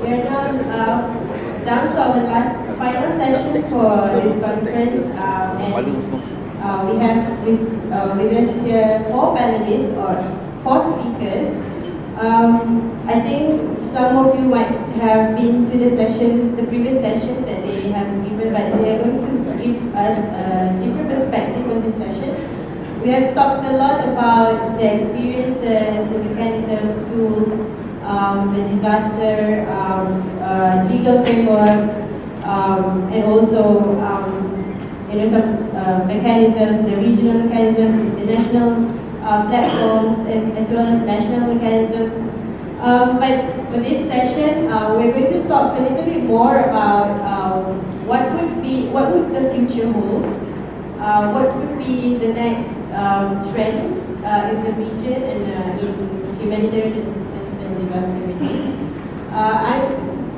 We are down to our last final session for this conference, and we have with us here 4 panelists or 4 speakers. I think some of you might have been to the previous session that they have given, but they are going to give us a different perspective on this session. We have talked a lot about the experiences, the mechanisms, tools, the disaster, legal framework, and also some mechanisms, the regional mechanisms, international platforms, and as well as national mechanisms. But for this session, we're going to talk a little bit more about what would the future hold, what would be the next trends in the region and in humanitarian assistance and disaster relief.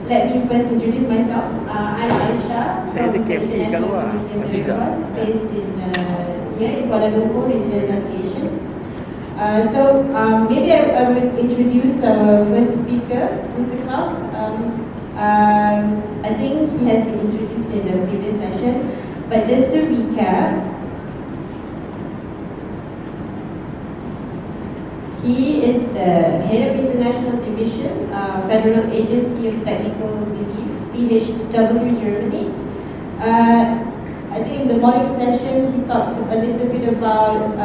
Let me first introduce myself. I'm Aishah from the International Community of Red Cross, based here in Kuala Lumpur Regional Delegation. Maybe I would introduce our first speaker, Mr. Klaus. I think he has been introduced in the previous session, but just to recap, he is the head of International Division, Federal Agency of Technical Relief, DHW Germany. I think in the morning session he talked a little bit about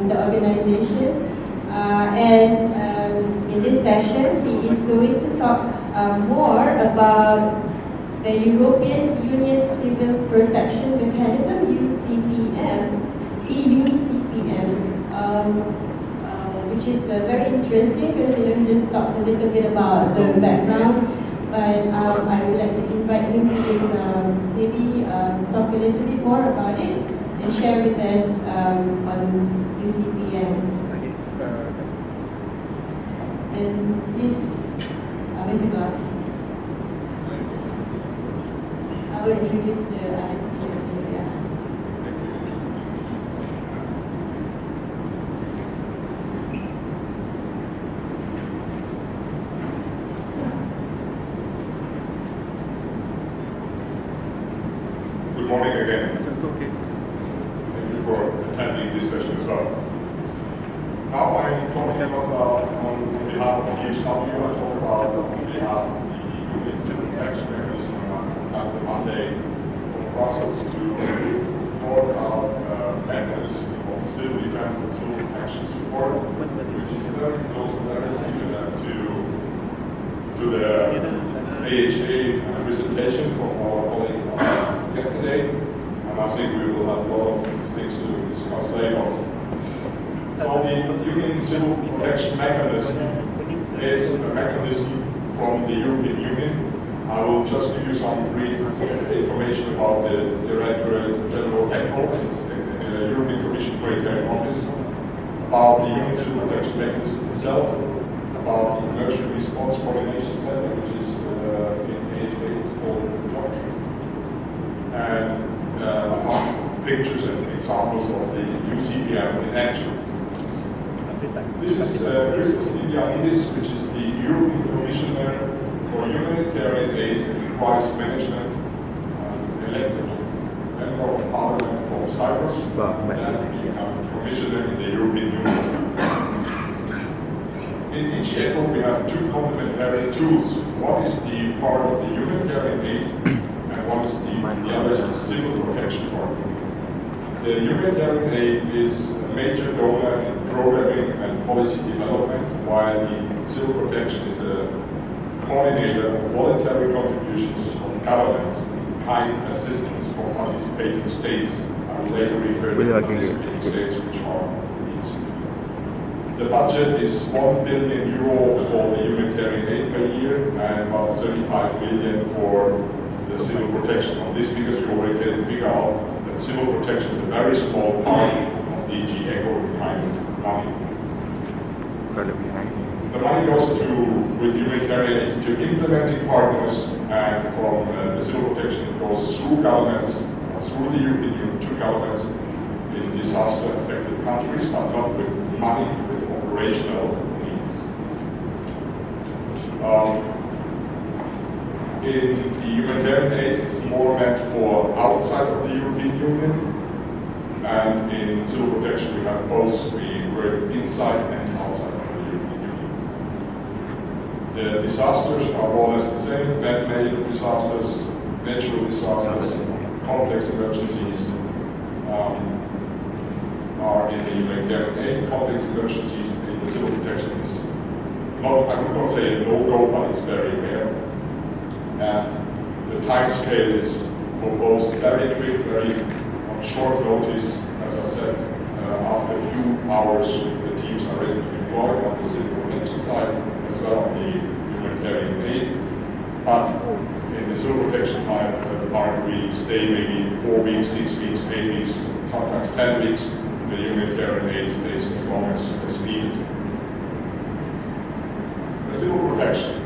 the organization, and in this session he is going to talk more about the European Union Civil Protection Mechanism, EUCPM, which is very interesting because we just talked a little bit about the background, but I would like to invite him to just maybe talk a little bit more about it and share with us on UCPM. And please, Mr. Klaus. I will introduce the other speakers. Good morning again. Thank you for attending this session as well. Now I'm talking about on behalf of DHW, I talk about on behalf of the Union Civil Protection Mechanism at the Monday from Brussels to talk about mechanisms of civil defense and civil protection support, which is very close and very similar to the AHA presentation from our colleague yesterday, and I think we will have a lot of things to discuss later. So the Union Civil Protection Mechanism is a mechanism from the European Union. I will just give you some brief information about the Directorate General Headquarters, the European Commission Maritime Office, about the Union Civil Protection Mechanism itself, about the Emergency Response Coordination Center, which is in AHA, it's called WOC, and some pictures and examples of the UCPM in action. This is Christos Stylianidis, which is the European Commissioner for Humanitarian Aid and Crisis Management, elected member of Parliament from Cyprus, and become Commissioner in the European Union. In each echo we have 2 complementary tools. One is the part of the humanitarian aid, and one is the other is the civil protection part. The humanitarian aid is a major donor in programming and policy development, while the civil protection is a coordinator of voluntary contributions of governments in kind assistance from participating states. I will later refer to participating states which are these. The budget is €1 billion for the humanitarian aid per year and about 35 million for the civil protection. On these figures, you already can figure out that civil protection is a very small part of DG ECHO kind of money. The money goes with humanitarian aid to implementing partners, and from the civil protection it goes through governments, through the European Union to governments in disaster-affected countries, but not with money, with operational needs. In the humanitarian aid, it's more meant for outside of the European Union, and in civil protection we have both. We work inside and outside of the European Union. The disasters are more or less the same: man-made disasters, natural disasters, complex emergencies are in the humanitarian aid. Complex emergencies in the civil protection is not, I would not say a no-go, but it's very rare. And the time scale is for both very quick, very on short notice. As I said, after a few hours, the teams are ready to deploy on the civil protection side as well on the humanitarian aid. But in the civil protection part, we stay maybe 4 weeks, 6 weeks, 8 weeks, sometimes 10 weeks. The humanitarian aid stays as long as needed. The civil protection,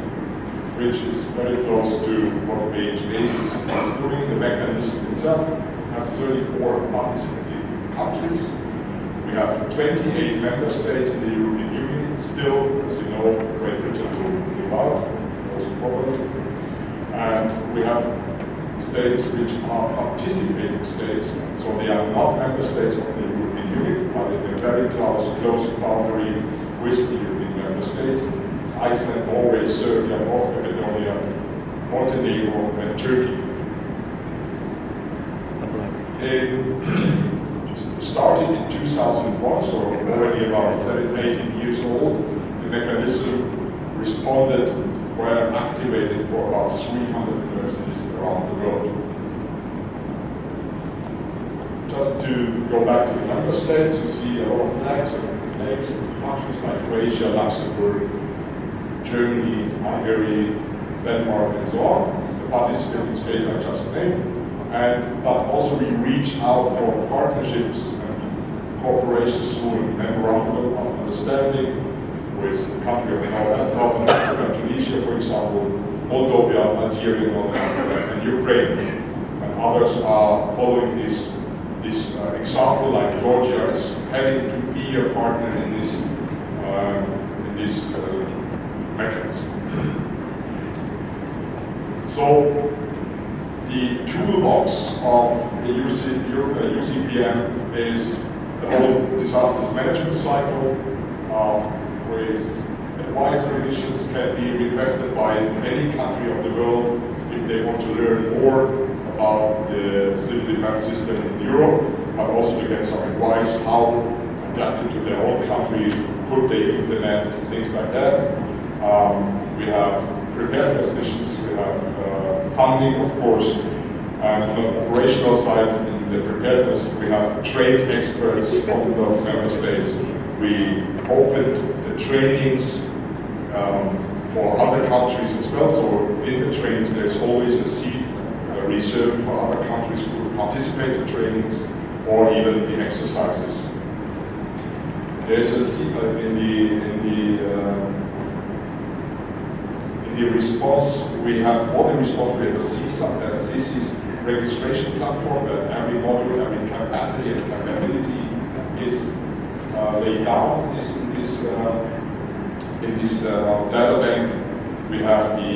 which is very close to what AHA is doing, the mechanism itself has 34 participating countries. We have 28 member states in the European Union. Still, as you know, Great Britain will give out, most probably. And we have states which are participating states, so they are not member states of the European Union, but in a very close boundary with the European member states. It's Iceland, Norway, Serbia, North Macedonia, Montenegro, and Turkey. Starting in 2001, so already about 18 years old, the mechanism responded, were activated for about 300 universities around the world. Just to go back to the member states, you see a lot of flags and names of countries like Croatia, Luxembourg, Germany, Hungary, Denmark, and so on. The participating states I just named. But also we reach out for partnerships and cooperations through a memorandum of understanding with the country of North Africa, Tunisia, for example, Moldova, Algeria, North Africa, and Ukraine. And others are following this example, like Georgia is having to be a partner in this mechanism. So the toolbox of the UCPM is the whole disaster management cycle, with advisory missions can be requested by any country of the world if they want to learn more about the civil defense system in Europe, but also to get some advice how adapted to their own country could they implement things like that. We have preparedness missions, we have funding, of course, and on the operational side, in the preparedness, we have trained experts from those member states. We opened the trainings for other countries as well, so in the trainings there's always a seat reserved for other countries who would participate in trainings or even the exercises. There's a seat in the response we have. For the response, we have a CC's registration platform that every module, every capacity and capability is laid down in this data bank. We have the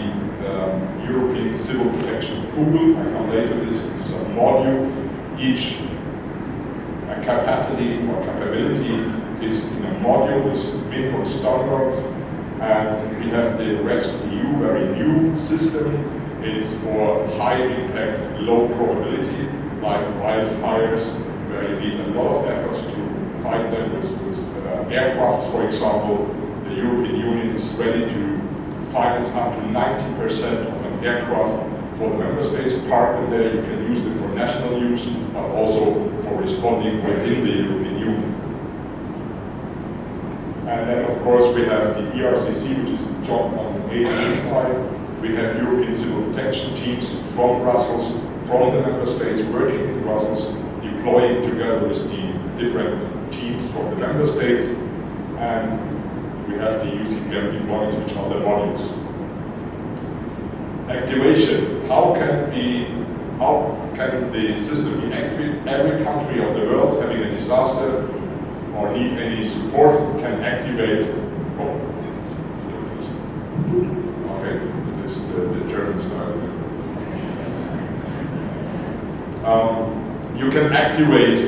European Civil Protection Pool. I come later. This is a module. Each capacity or capability is in a module with minimum standards. And we have the RESC-EU, very new system. It's for high impact, low probability, like wildfires, where you need a lot of efforts to fight them with aircrafts, for example. The European Union is ready to finance up to 90% of an aircraft for the member states. Park them there, you can use them for national use, but also for responding within the European Union. And then, of course, we have the ERCC, which is the job on the AHA side. We have European civil protection teams from Brussels, from the member states working in Brussels, deploying together with the different teams from the member states. And we have the UCPM deployments, which are the modules. Activation. How can the system be activated? Every country of the world having a disaster or need any support can activate. Oh, okay, that's the the German style. You can activate,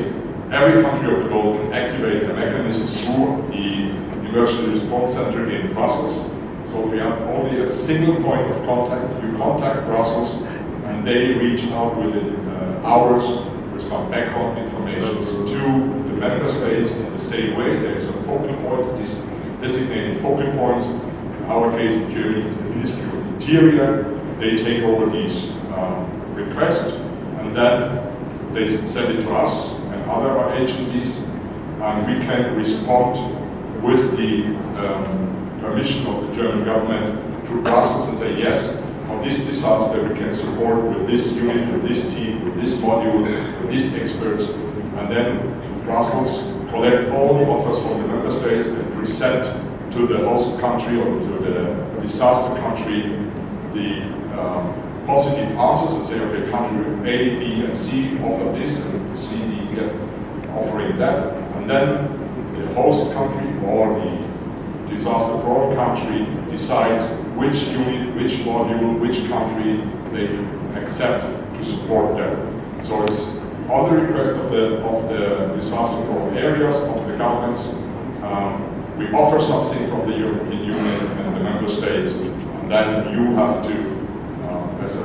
every country of the world can activate the mechanism through the Emergency Response Center in Brussels. So we have only a single point of contact. You contact Brussels and they reach out within hours with some background information to the member states in the same way. There is a focal point, these designated focal points. In our case in Germany it's the Ministry of Interior. They take over these requests and then they send it to us and other agencies, and we can respond with the permission of the German government to Brussels and say, yes, for this disaster we can support with this unit, with this team, with this module, with these experts, and then Brussels collect all the offers from the member states and present to the host country or to the disaster country the positive answers and say, okay, country A, B, and C offer this, and C, D, F offering that, and then the host country or the disaster-prone country decides which unit, which module, which country they accept to support them. So it's on the request of the disaster-prone areas of the governments. We offer something from the European Union and the member states, and then you have to as a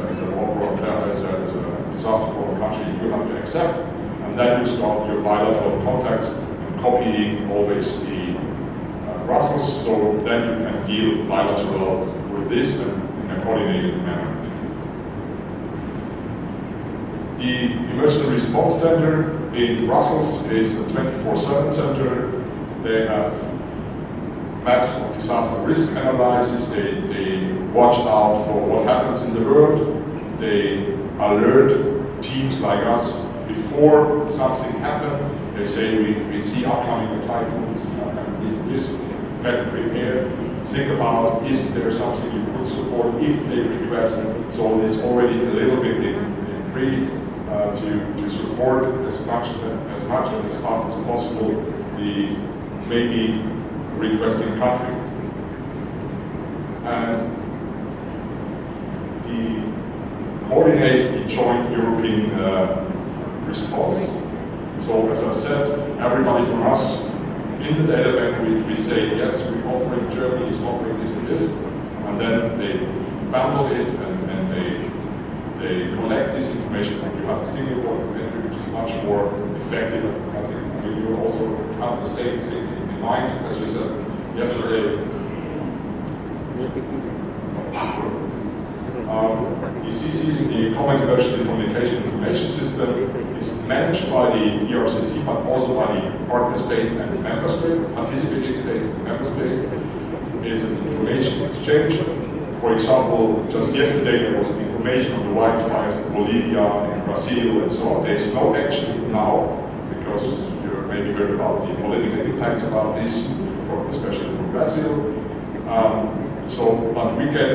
disaster-prone country, you have to accept, and then you start your bilateral contacts and copying always the Brussels, so then you can deal bilateral with this and in a coordinated manner. The Emergency Response Center in Brussels is a 24/7 center. They have maps of disaster risk analysis. They watch out for what happens in the world. They alert teams like us before something happens. They say we see upcoming typhoons, this, better prepared. Think about, is there something you could support if they request? So it's already a little bit in pre to support as much and as fast as possible the maybe requesting country. And coordinates the joint European response. So as I said, everybody from us in the data bank, we say, yes, we're offering, Germany is offering this and this, and then they bundle it and they collect this information, and you have a single point of entry, which is much more effective. I think you also have the same thing in mind, as we said yesterday. The CCS, the Common Emergency Communication Information System, is managed by the ERCC, but also by the partner states and the member states, participating states and member states. It's an information exchange. For example, just yesterday there was information on the wildfires in Bolivia and Brazil and so on. There's no action now, because you maybe heard about the political impacts about this, especially from Brazil. But we get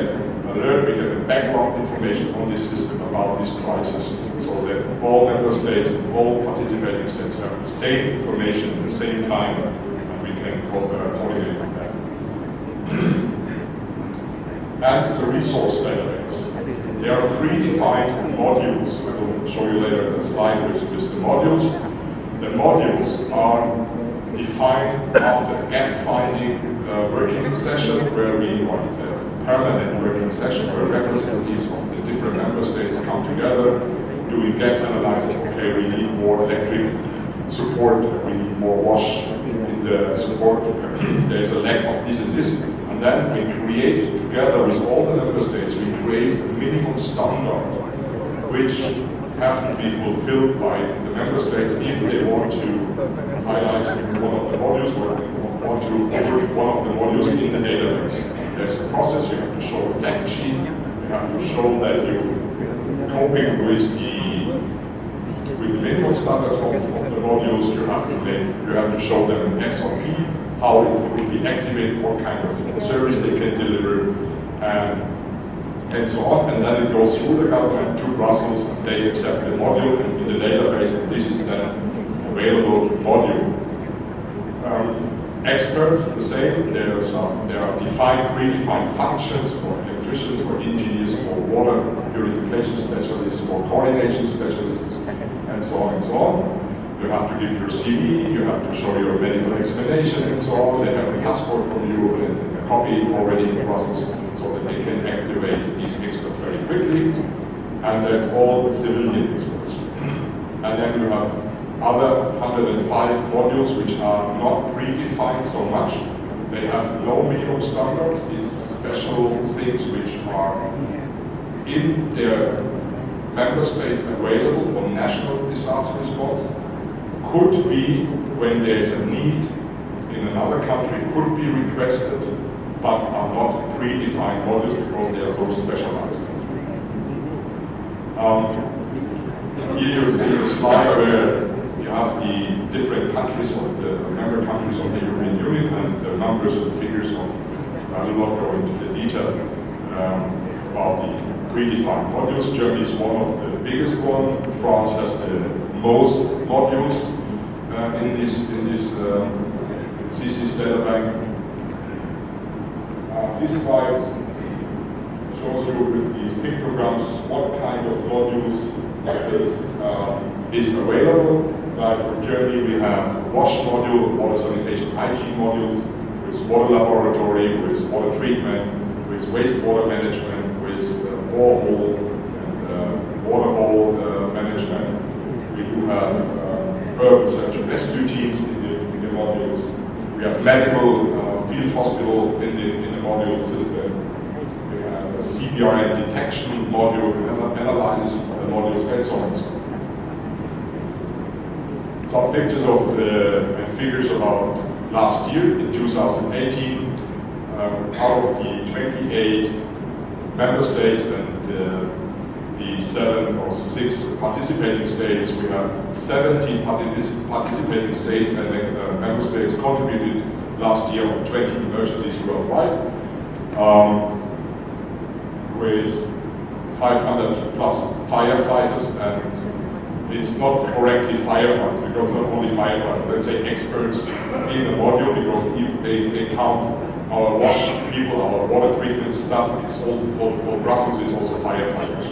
alert, we get background information on this system about this crisis, so that all member states, all participating states have the same information at the same time, and we can coordinate with that. And it's a resource database. There are predefined modules. I will show you later a slide with the modules. The modules are defined after gap-finding working session, where we want a permanent working session where representatives of the different member states come together, doing gap analysis. Okay, we need more electric support, we need more wash in the support, there's a lack of this and this, and then we create, together with all the member states, we create a minimum standard which have to be fulfilled by the member states if they want to highlight one of the modules or want to put one of the modules in the database. There's a process, you have to show a fact sheet, you have to show that you're coping with the minimum standards of the modules, you have to show them an SOP, how it will be activated, what kind of service they can deliver, and so on. And then it goes through the government to Brussels, and they accept the module in the database, and this is then available module. Experts, the same. There are predefined functions for electricians, for engineers, for water purification specialists, for coordination specialists, and so on and so on. You have to give your CV, you have to show your medical explanation and so on. They have a passport from you and a copy already in Brussels so that they can activate these experts very quickly. And that's all civilian experts. And then you have other 105 modules which are not predefined so much. They have no minimum standards, these special things which are in their member states available for national disaster response. Could be, when there's a need in another country, could be requested, but are not predefined modules because they are so specialized. Here you see a slide where you have the different countries of the member countries of the European Union and the numbers and figures of, I will not go into the detail about the predefined modules. Germany is one of the biggest one. France has the most modules in this CC data bank. This slide shows you with these pictograms what kind of modules is available. Like for Germany, we have WASH module, water sanitation hygiene modules, with water laboratory, with water treatment, with wastewater management, with borehole and waterhole management. We do have urban search and rescue teams in the modules. We have medical field hospital in the module system. We have a CBRN detection module, analysis modules, and so on and so on. Some pictures of and figures about last year, in 2018, out of the 28 member states and the 7 or 6 participating states, we have 17 participating states and member states contributed last year on 20 emergencies worldwide, with 500 plus firefighters, and it's not correctly firefighters, because not only firefighters, let's say experts in the module, because if they count our wash people, our water treatment stuff, it's all for Brussels, it's also firefighters.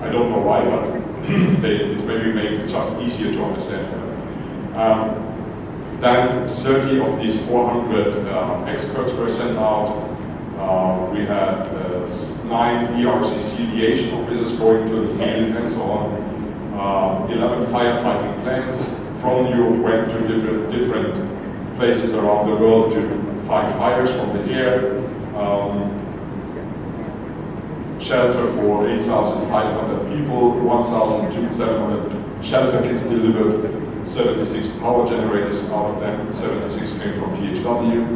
I don't know why, but it maybe makes it just easier to understand for them. Then 30 of these 400 experts were sent out. We had 9 ERCC liaison officers going to the field and so on. 11 firefighting planes from Europe went to different places around the world to fight fires from the air. Shelter for 8,500 people, 1,700 shelter kits delivered, 76 power generators, out of them 76 came from THW,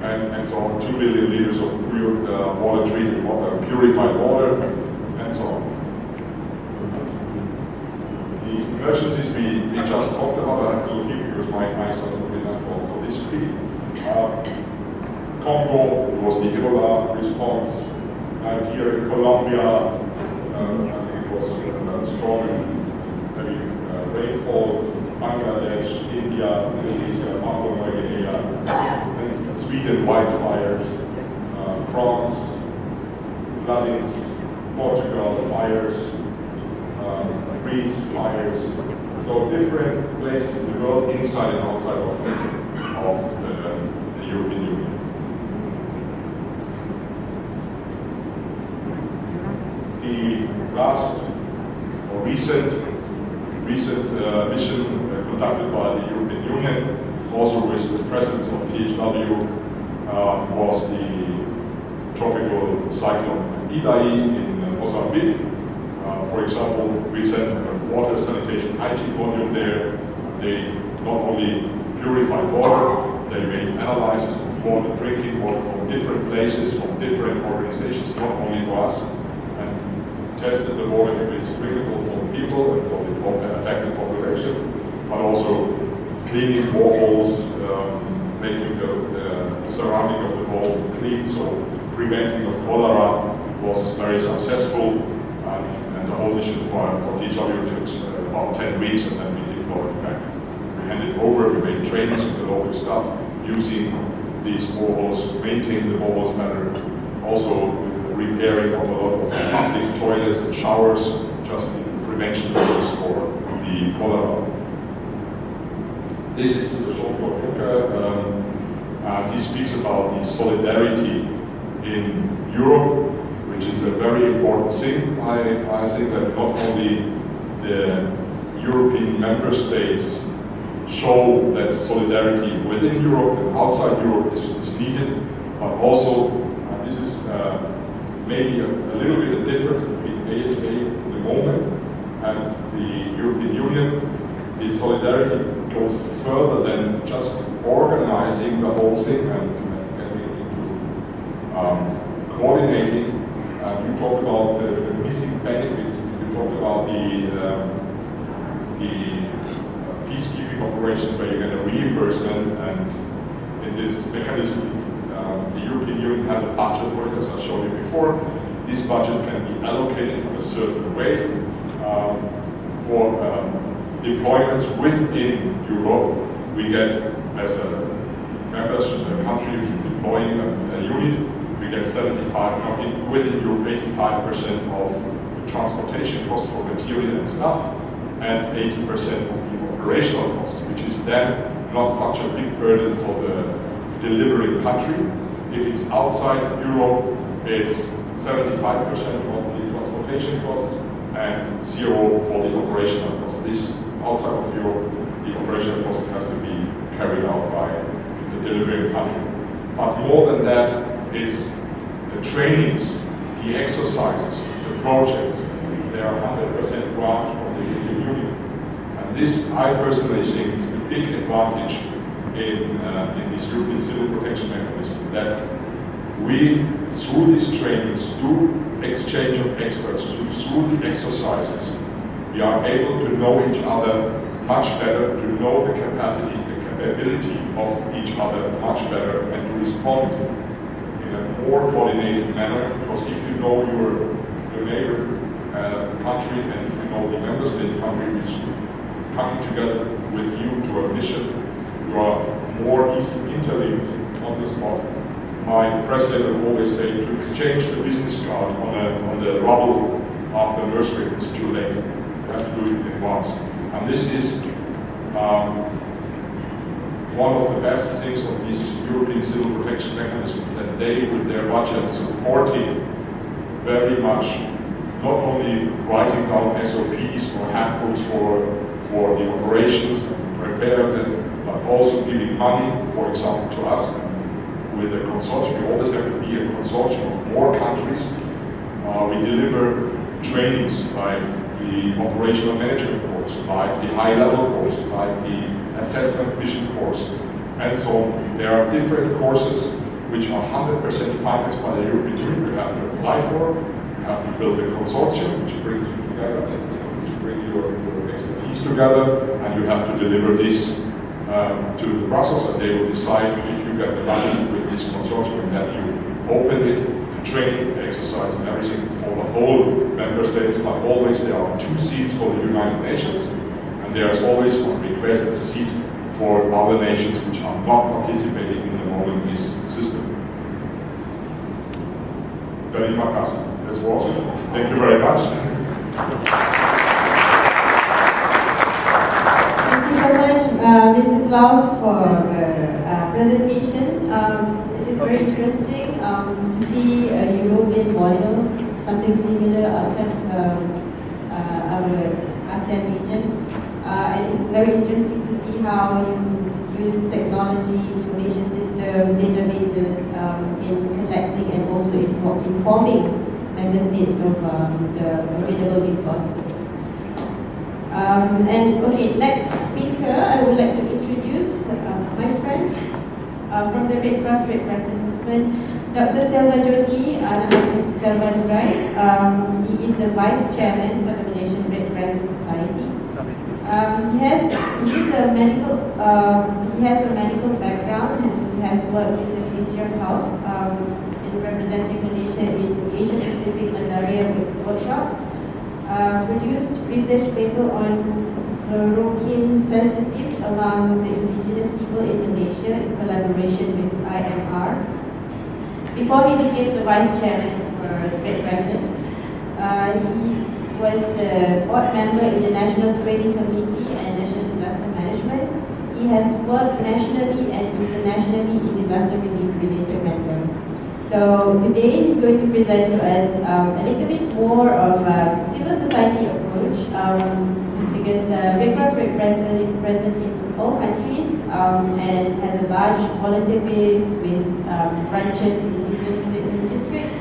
and so on, 2 million liters of pure water treated water, purified water, and so on. The emergencies we just talked about, I have to keep because my eyes are not good enough for this speed. Congo was the Ebola response. Here in Colombia, I think it was strong heavy rainfall. Bangladesh, India, Indonesia, Papua New Guinea, and Sweden wildfires, France, floodings, Portugal fires, Greece fires. So different places in the world, inside and outside of the European Union. The last or recent mission conducted by the European Union, also with the presence of THW, was the tropical cyclone Idai in Mozambique. For example, we sent a water sanitation hygiene module there. They not only purified water, they made analysis for the drinking water from different places, from different organizations, not only for us, and tested the water if it's drinkable for the people and for the affected population, but also cleaning boreholes, making the surrounding of the borehole clean, so preventing of cholera was very successful, and the whole mission for THW took about 10 weeks, and then we deployed it back. We handed over, we made trainings with the local staff using these boreholes, maintaining the boreholes better, also repairing of a lot of public toilets and showers, just in prevention measures for the cholera. This is Jean-Claude Juncker, and he speaks about the solidarity in Europe, which is a very important thing. I think that not only the European member states show that solidarity within Europe and outside Europe is needed, but also, this is maybe a little bit of difference between AHA at the moment and the European Union. The solidarity goes further than just organizing the whole thing and getting into coordinating. You talked about the missing benefits. You talked about the peacekeeping operation where you get a reimbursement, and in this mechanism, the European Union has a budget for it, as I showed you before. This budget can be allocated in a certain way for deployments within Europe. We get, as a country which is deploying a unit, we get 75, within Europe, 85% of the transportation costs for material and stuff, and 80% of the operational costs, which is then not such a big burden for the delivering country. If it's outside Europe, it's 75% of the transportation costs and 0 for the operational costs. This outside of Europe, the operational cost has to be carried out by the delivering country. But more than that, it's the trainings, the exercises, the projects. They are 100% grant from the European Union. And this, I personally think, is the big advantage in this European Civil Protection Mechanism, that we, through these trainings, through exchange of experts, through the exercises, we are able to know each other much better, to know the capacity, the capability of each other much better, and to respond in a more coordinated manner. Because if you know your neighbor country, and if you know the member state country which is coming together with you to a mission, you are more easily interlinked on the spot. My president would always say, to exchange the business card on the rubble after nursery is too late. You have to do it at once. And this is one of the best things of this European Civil Protection Mechanism, that they, with their budget, supporting very much, not only writing down SOPs or handbooks for the operations and preparedness, but also giving money, for example, to us. With a consortium, we always have to be a consortium of more countries. We deliver trainings like the operational management course, like the high-level course, like the assessment mission course, and so on. There are different courses which are 100% financed by the European Union. You have to apply for, you have to build a consortium which brings you together, which brings your expertise together, and you have to deliver this to the Brussels, and they will decide if you get the money with this consortium, and then you open it, the training, the exercise, and everything for the whole member states. But always there are 2 seats for the United Nations, and there is always on request a seat for other nations which are not participating in the moment in this system. That's all. Thank you very much. Mr. Klaus, for the presentation. It is very interesting to see a European model, something similar outside our ASEAN region. And it's very interesting to see how you use technology, information system, databases in collecting and also informing member states of the available resources. And okay, next speaker, I would like to introduce my friend from the Red Cross Red Crescent, Dr. Selva Johti, otherwise Selva Johti. He is the Vice Chairman for the Malaysian Red Crescent Society. He has a medical background, and he has worked in the Ministry of Health in representing Malaysia in Asia Pacific Malaria Workshop. Produced research paper on chloroquine sensitivity among the indigenous people in Malaysia in collaboration with IMR. Before he became the vice chairman for the great president. He was the board member in the National Training Committee and National Disaster Management. He has worked nationally and internationally in disaster relief related matters. So today he's going to present to us a little bit more of a civil society approach because the Red Cross Red Crescent is present in all countries and has a large volunteer base with branches in different states and districts.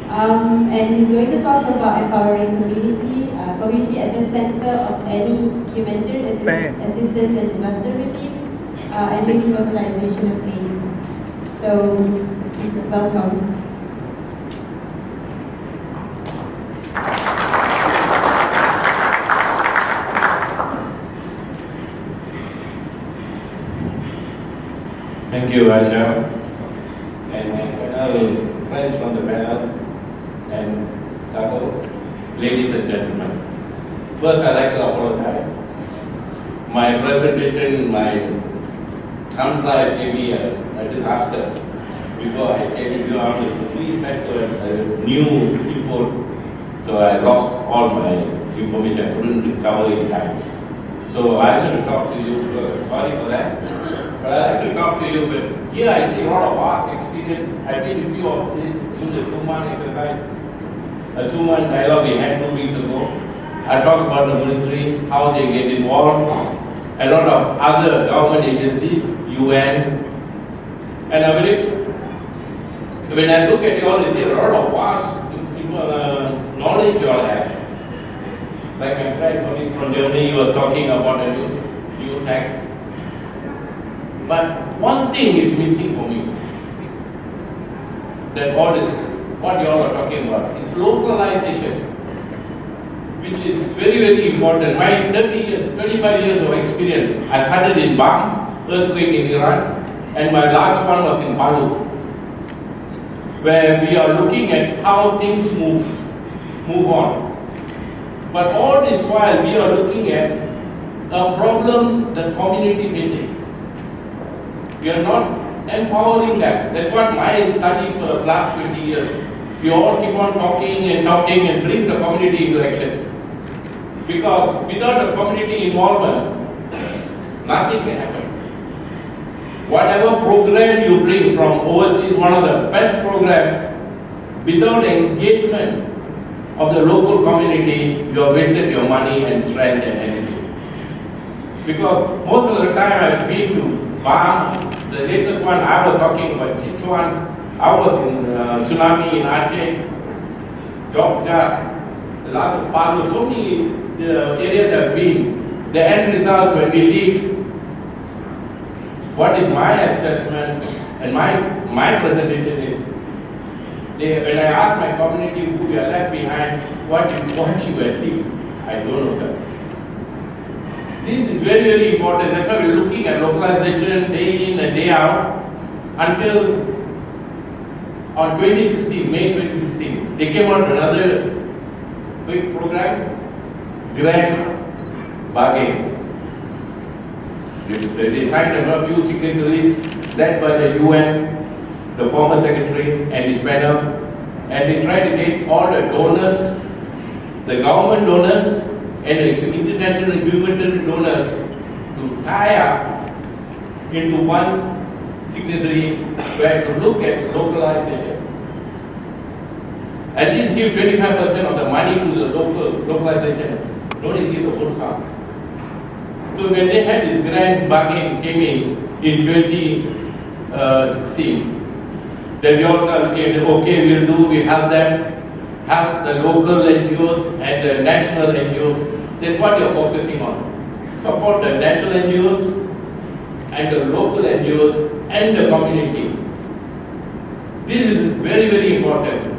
And he's going to talk about empowering community at the center of any humanitarian assistance and disaster relief, and maybe localization of aid. So, welcome. Thank you, Aishah, and my fellow friends from the panel, and ladies and gentlemen. First, I'd like to apologize. My presentation, my thumb drive gave me a disaster. Before I came into office, please had a new input, so I lost all my information. I couldn't recover in time. So I'm going to talk to you. Sorry for that. But I'd like to talk to you. But here I see a lot of vast experience. I've been with you of this, the Suman exercise, a Suman dialogue we had 2 weeks ago. I talked about the military, how they get involved, a lot of other government agencies, UN, and I believe when I look at you all, I see a lot of vast knowledge you all have. Like my friend coming from Germany, you were talking about a new tax. But one thing is missing for me. That what you all are talking about is localization, which is very, very important. My 30 years, 25 years of experience, I started in Bam, earthquake in Iran, and my last one was in Palu, where we are looking at how things move on. But all this while, we are looking at a problem the community facing. We are not empowering them. That's what my study for the last 20 years. We all keep on talking and bring the community into action. Because without the community involvement, nothing can happen. Whatever program you bring from overseas, one of the best programs, without engagement of the local community, you have wasted your money and strength and energy. Because most of the time I've been to Bam, the latest one I was talking about Sichuan, I was in tsunami in Aceh, Jogja, the last Palu, so many areas I've been. The end results when we leave, what is my assessment and my presentation is, when I ask my community who we are left behind, what you achieve, I don't know, sir. This is very, very important. That's why we're looking at localization day in and day out until on 2016, May 2016, they came out with another big program, Grand Bargain. They signed a few signatories led by the UN, the former secretary and his panel, and they tried to get all the donors, the government donors and the international humanitarian donors to tie up into one signatory where to look at localization. At least give 25% of the money to the localization, don't give the full sum. So when they had this grand bargain came in 2016, then we also allocated, okay, we help them, help the local NGOs and the national NGOs. That's what you're focusing on. Support the national NGOs and the local NGOs and the community. This is very, very important.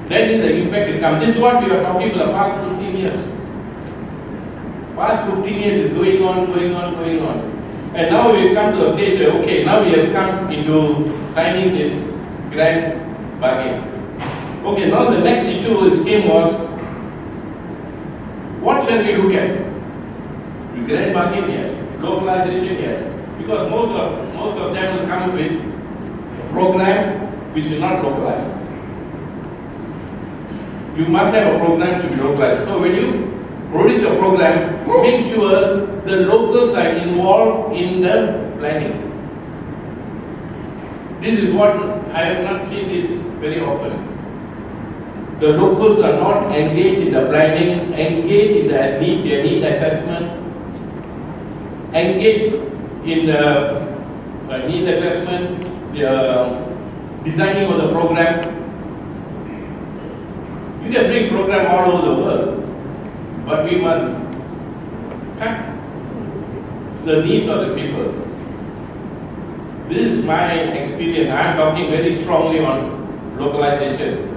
Then is the impact it comes. This is what we are talking for the past 15 years. Past 15 years is going on. And now we have come to a stage where, okay, now we have come into signing this grand bargain. Okay, now the next issue which came was, what shall we look at? The grand bargain, yes. Localization, yes. Because most of them will come with a program which is not localized. you must have a program to be localized. So when you produce a program, make sure the locals are involved in the planning. This is what I have not seen this very often. The locals are not engaged in the planning, engaged in their need assessment, engaged in the need assessment, the designing of the program. You can bring program all over the world, but we must cut the needs of the people. This is my experience. I am talking very strongly on localization.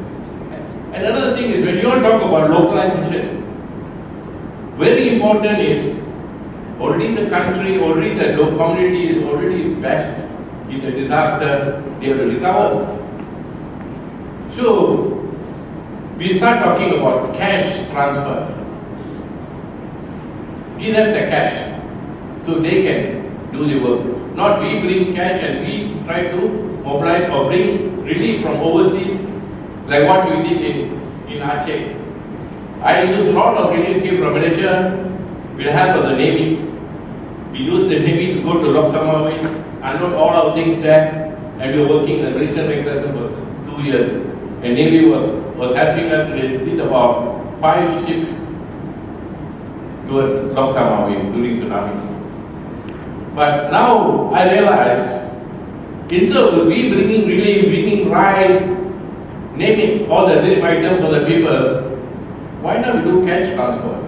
And another thing is, when you all talk about localization, very important is already the country, already the community is already bashed in a disaster, they have to recover. So, we start talking about cash transfer. Give them the cash so they can do the work. Not we bring cash and we try to mobilize or bring relief from overseas, like what we did in Aceh. I used a lot of relief came from Malaysia with the help of the Navy. We used the Navy to go to Lok Samawi, unload all our things there, and we were working in the Malaysian mechanism for 2 years. And Navy was helping us. They did about 5 ships towards Lok Samawi during tsunami. But now I realize, instead of we bringing relief, bringing rice, naming all the relief items for the people, why not we do cash transfer?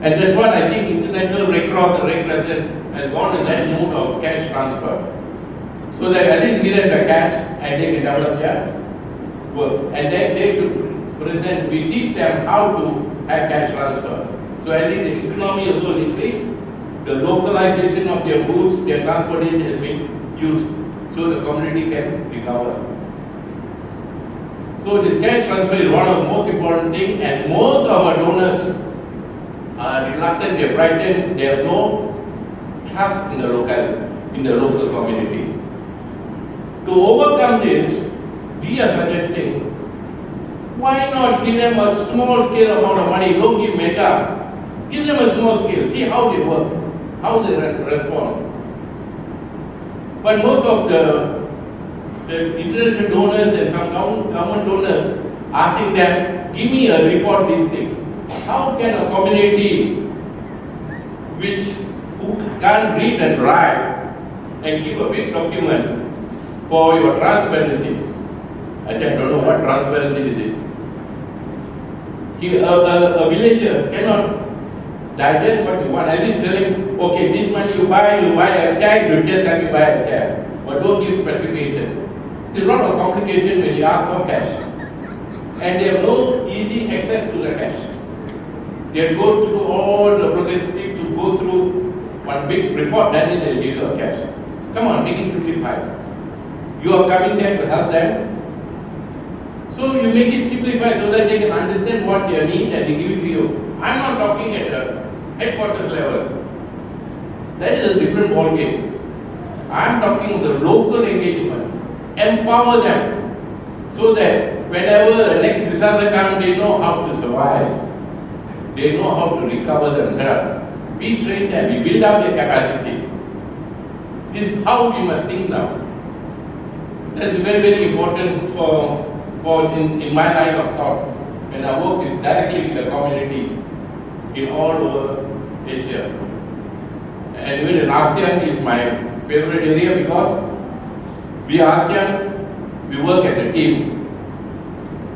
And that's what I think International Red Cross and Red Crescent has gone in that mode of cash transfer. So that at least give them the cash and they can develop their work. And then they should present, we teach them how to have cash transfer. So at least the economy also increase, the localization of their goods, their transportation has been used so the community can recover. So this cash transfer is one of the most important things, and most of our donors are reluctant, they're frightened, they have no trust in the local community. To overcome this, we are suggesting, why not give them a small scale amount of money, don't give mega, give them a small scale, see how they work, how they respond. But most of the international donors and some government donors asking them, give me a report this thing. How can a community who can't read and write and give a big document for your transparency? I said, I don't know what transparency is it. A villager cannot digest what you want. At least tell him, okay, this money you buy a chair, you just let me buy a chair. But don't give specification. It's a lot of complication when you ask for cash. And they have no easy access to the cash. They go through all the progress need to go through one big report, then they'll give you a cash. Come on, make it simplified. You are coming there to help them. So you make it simplified so that they can understand what they need and they give it to you. I'm not talking at the headquarters level. That is a different ball game. I'm talking of the local engagement. Empower them so that whenever the next disaster comes, they know how to survive. They know how to recover themselves. We train them, we build up their capacity. This is how we must think now. That's very, very important in my line of thought. When I work directly with the community in all over Asia. And even in ASEAN is my favorite area because we ASEANs, we work as a team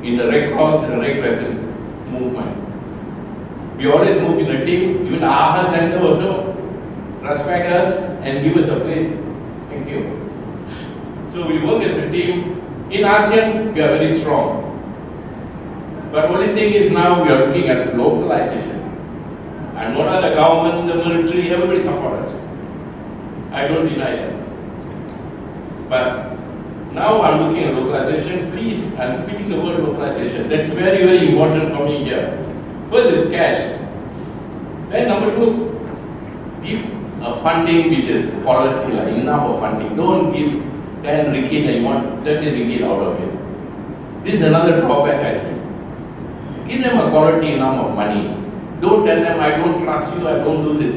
in the Red Cross and the Red Crescent movement. We always move in a team. Even our center also respect us and give us a place. Thank you. So we work as a team. In ASEAN, we are very strong. But only thing is now we are looking at localization. And what are the government, the military, everybody support us. I don't deny that. But now I'm looking at localization. Please, I'm repeating the word localization. That's very, very important for me here. First is cash. Then number 2, give a funding which is quality, like enough of funding. Don't give 10 ringgit and you want 30 ringgit out of it. This is another drawback I see. Give Give them a quality amount of money. Don't tell them, I don't trust you, I don't do this.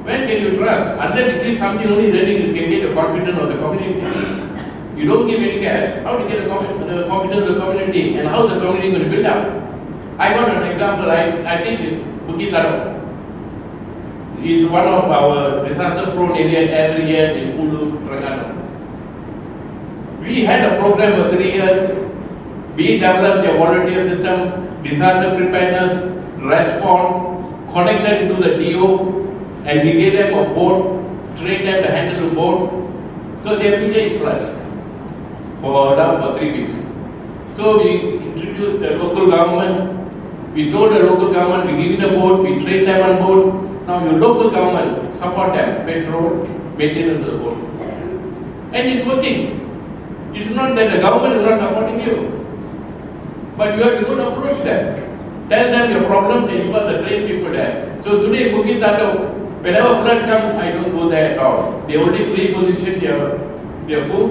When can you trust? Unless it is something only then you can get the confidence of the community. You don't give any cash, how do you get the confidence of the community? And how is the community going to build up? I got an example, I did in Bukit Tadau. It's one of our disaster-prone areas every year in Ulu, Terengganu. We had a program for 3 years. We developed a volunteer system, disaster preparedness, response, connected to the DO, and we gave them a boat, trained them to handle the boat, because every day it floods for 3 weeks. So we introduced the local government. We told the local government, we give them a boat, we train them on boat. Now your local government support them, petrol, maintenance of the boat. And it's working. It's not that the government is not supporting you. But you have to go and approach them. Tell them your problem and you are the trained people there. So today, Bukit Tadau, whenever flood comes, I don't go there at all. They already pre-position their food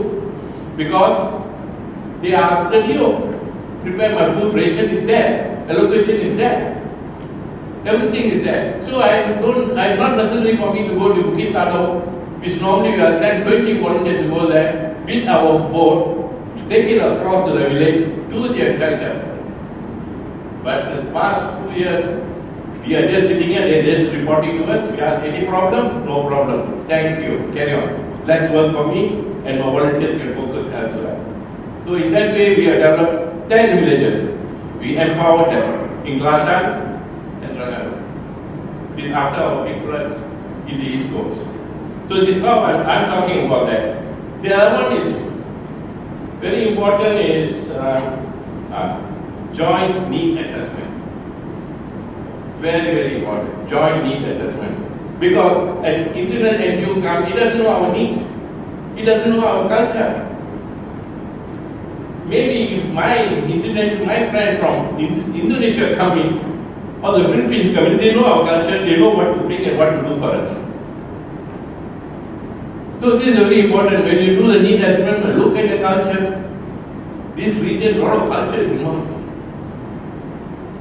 because they ask the DO. Prepare my food, ration is there, allocation is there. Everything is there. So I'm not necessary for me to go to Bukit Tadau, which normally we are sent 20 volunteers to go there with our boat, take it across to the village, to their shelter. But the past 2 years, we are just sitting here, they are just reporting to us. We ask any problem? No problem. Thank you. Carry on. Less work for me and my volunteers can focus elsewhere. So in that way, we have developed 10 villages. We empower them in Kelantan and Terengganu. This after our big floods in the East Coast. So this is how I'm talking about that. The other one is very important is joint need assessment. Very, very important. Joint need assessment. Because an internal NGO comes, it doesn't know our need. It doesn't know our culture. Maybe if my friend from Indonesia come in, or the Philippines come in, they know our culture, they know what to bring and what to do for us. So this is very important. When you do the need assessment, look at the culture. This region, a lot of culture is involved.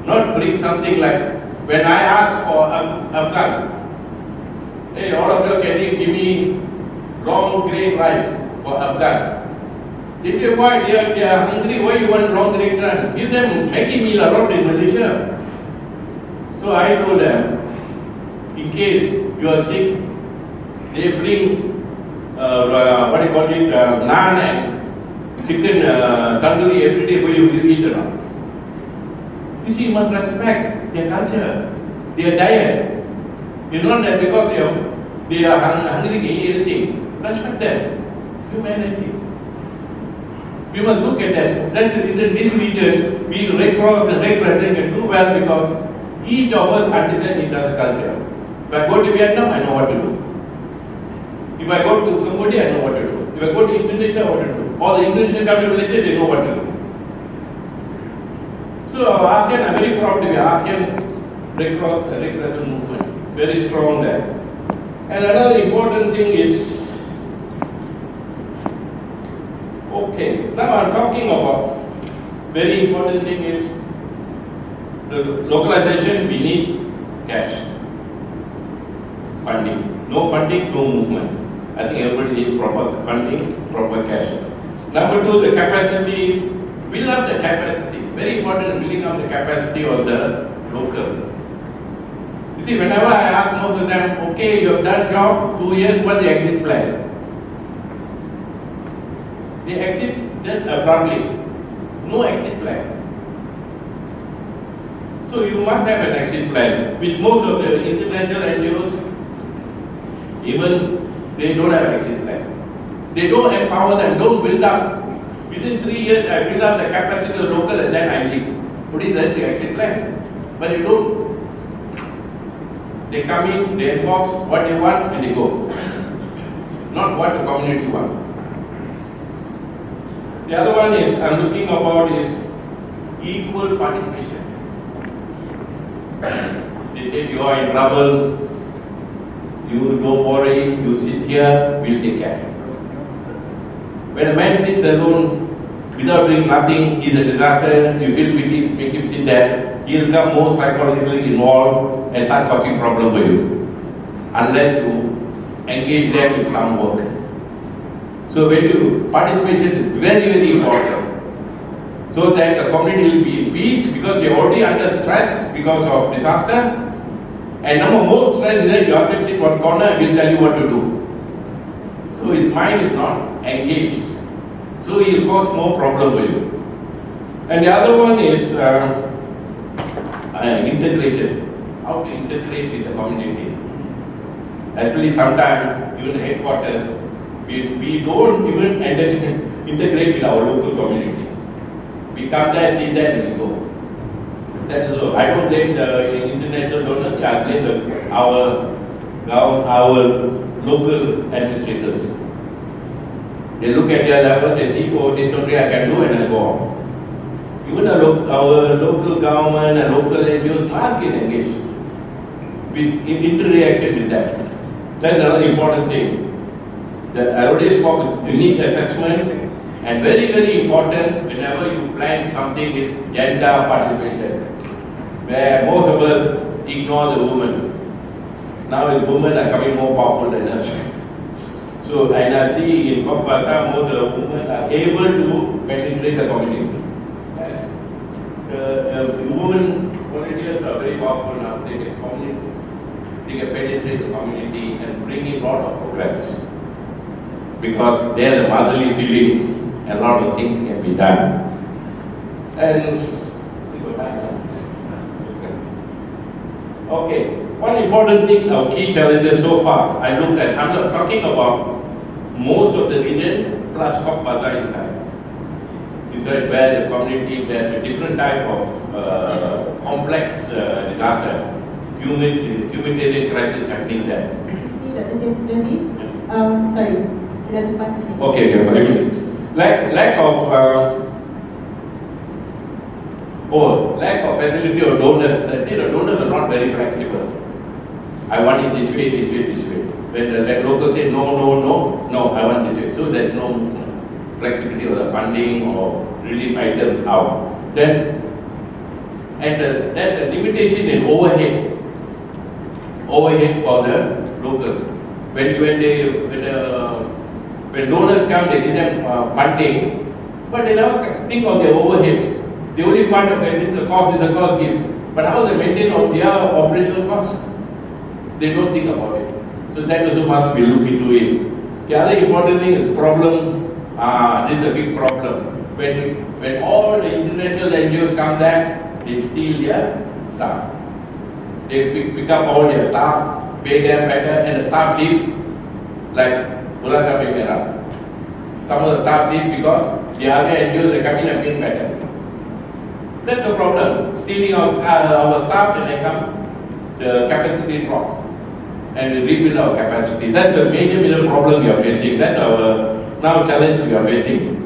Not bring something like, when I ask for Afghan, hey, all of you, can you give me long grain rice for Afghan? They say, why? They are hungry, why you want long grain rice? Give them Maggi meal around in Malaysia. So I told them, in case you are sick, they bring, naan and chicken tandoori every day for you to eat around. You see, you must respect their culture, their diet. It's not that because they are hungry, they eat anything. Respect them. Humanity. We must look at that. That's the reason this region, we Red Cross and Red Crescent can do well because each of us understands each other's culture. If I go to Vietnam, I know what to do. If I go to Cambodia, I know what to do. If I go to Indonesia, what to do. All the Indonesian come to Malaysia, they know what to do. So ASEAN, I'm very proud to be ASEAN Red Cross and Red Crescent movement. Very strong there. And another important thing is, okay, now I'm talking about very important thing is the localization. We need cash, funding. No funding, no movement. I think everybody needs proper funding, proper cash. Number two, the capacity. Build up the capacity. Very important, building up the capacity of the local. You see, whenever I ask most of them, okay, you have done job 2 years, what's the exit plan? They exit just abruptly. No exit plan. So you must have an exit plan, which most of the international NGOs, even they don't have an exit plan. They don't empower them, don't build up. Within 3 years, I build up the capacity of local and then I leave. What is that exit plan? But you don't. They come in, they enforce what they want and they go. Not what the community wants. The other one is, I'm looking about is equal participation. They say you are in trouble, you don't worry, you sit here, we'll take care. When a man sits alone, without doing nothing, he's a disaster, you feel pity, make him sit there. he'll become more psychologically involved and start causing problem for you, unless you engage them in some work. So participation is very, very important. So that the community will be in peace, because they are already under stress because of disaster. And number more stress is that you have to sit one corner and we'll tell you what to do. So his mind is not engaged. So he will cause more problem for you. And the other one is integration. How to integrate with the community. Especially sometimes, even the headquarters, we don't even integrate with our local community. We come there, see that, and we go. That is all. I don't blame the international donors, I blame our local administrators. They look at their level, they see, oh, this only I can do, and I go off. Even our local government and local NGOs must get engaged in interaction with them. That's another important thing. I already spoke with unique assessment, and very, very important whenever you plan something is gender participation, where most of us ignore the women. Now women are coming more powerful than us. So, and I see in Kopasa, most of the women are able to penetrate the community. Yes. The women volunteers are very powerful now. They can penetrate the community and bring in a lot of programs. Because they have a motherly feeling, and a lot of things can be done. And okay, one important thing, our key challenges so far, I looked at, I'm not talking about most of the region plus Cox's Bazar inside where the community, there's a different type of complex disaster, humanitarian crisis happening there. Excuse me, Dr. Johti. Sorry, 5 minutes. Okay, we have 5 minutes. Lack of facility or donors. I think the donors are not very flexible. I want it this way, this way, this way. When the locals say no, I want this way. So there's no flexibility of the funding or relief items out. Then, there's a limitation in overhead for the local. When donors come, they give them funding, but they never think of their overheads. The only part of this is the cost, give. But how they maintain all their operational costs? They don't think about it. So that also must be looked into it. The other important thing is problem. This is a big problem. When all the international NGOs come there, they steal their staff. They pick up all their staff, pay them better, and the staff leave like some of the staff leave because the other NGOs are coming and paying better. That's the problem. Stealing our staff, and they come, the capacity drop. And we rebuild our capacity. That's the major problem we are facing. That's our now challenge we are facing.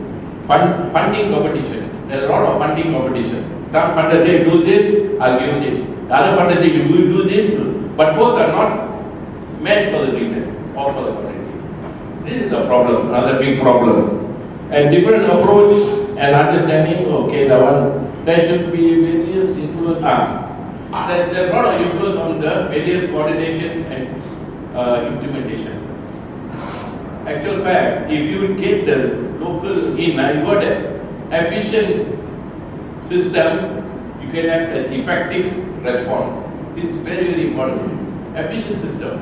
Funding competition. There's a lot of funding competition. Some funders say, do this, I'll give you this. The other funders say, you do this, but both are not meant for the region or for the community. This is a problem, another big problem. And different approach and understanding, okay, there should be various influence. There's a lot of influence on the various coordination and implementation. Actual fact, if you get the local in, you got an efficient system, you can have an effective response. This is very, very important. Efficient system.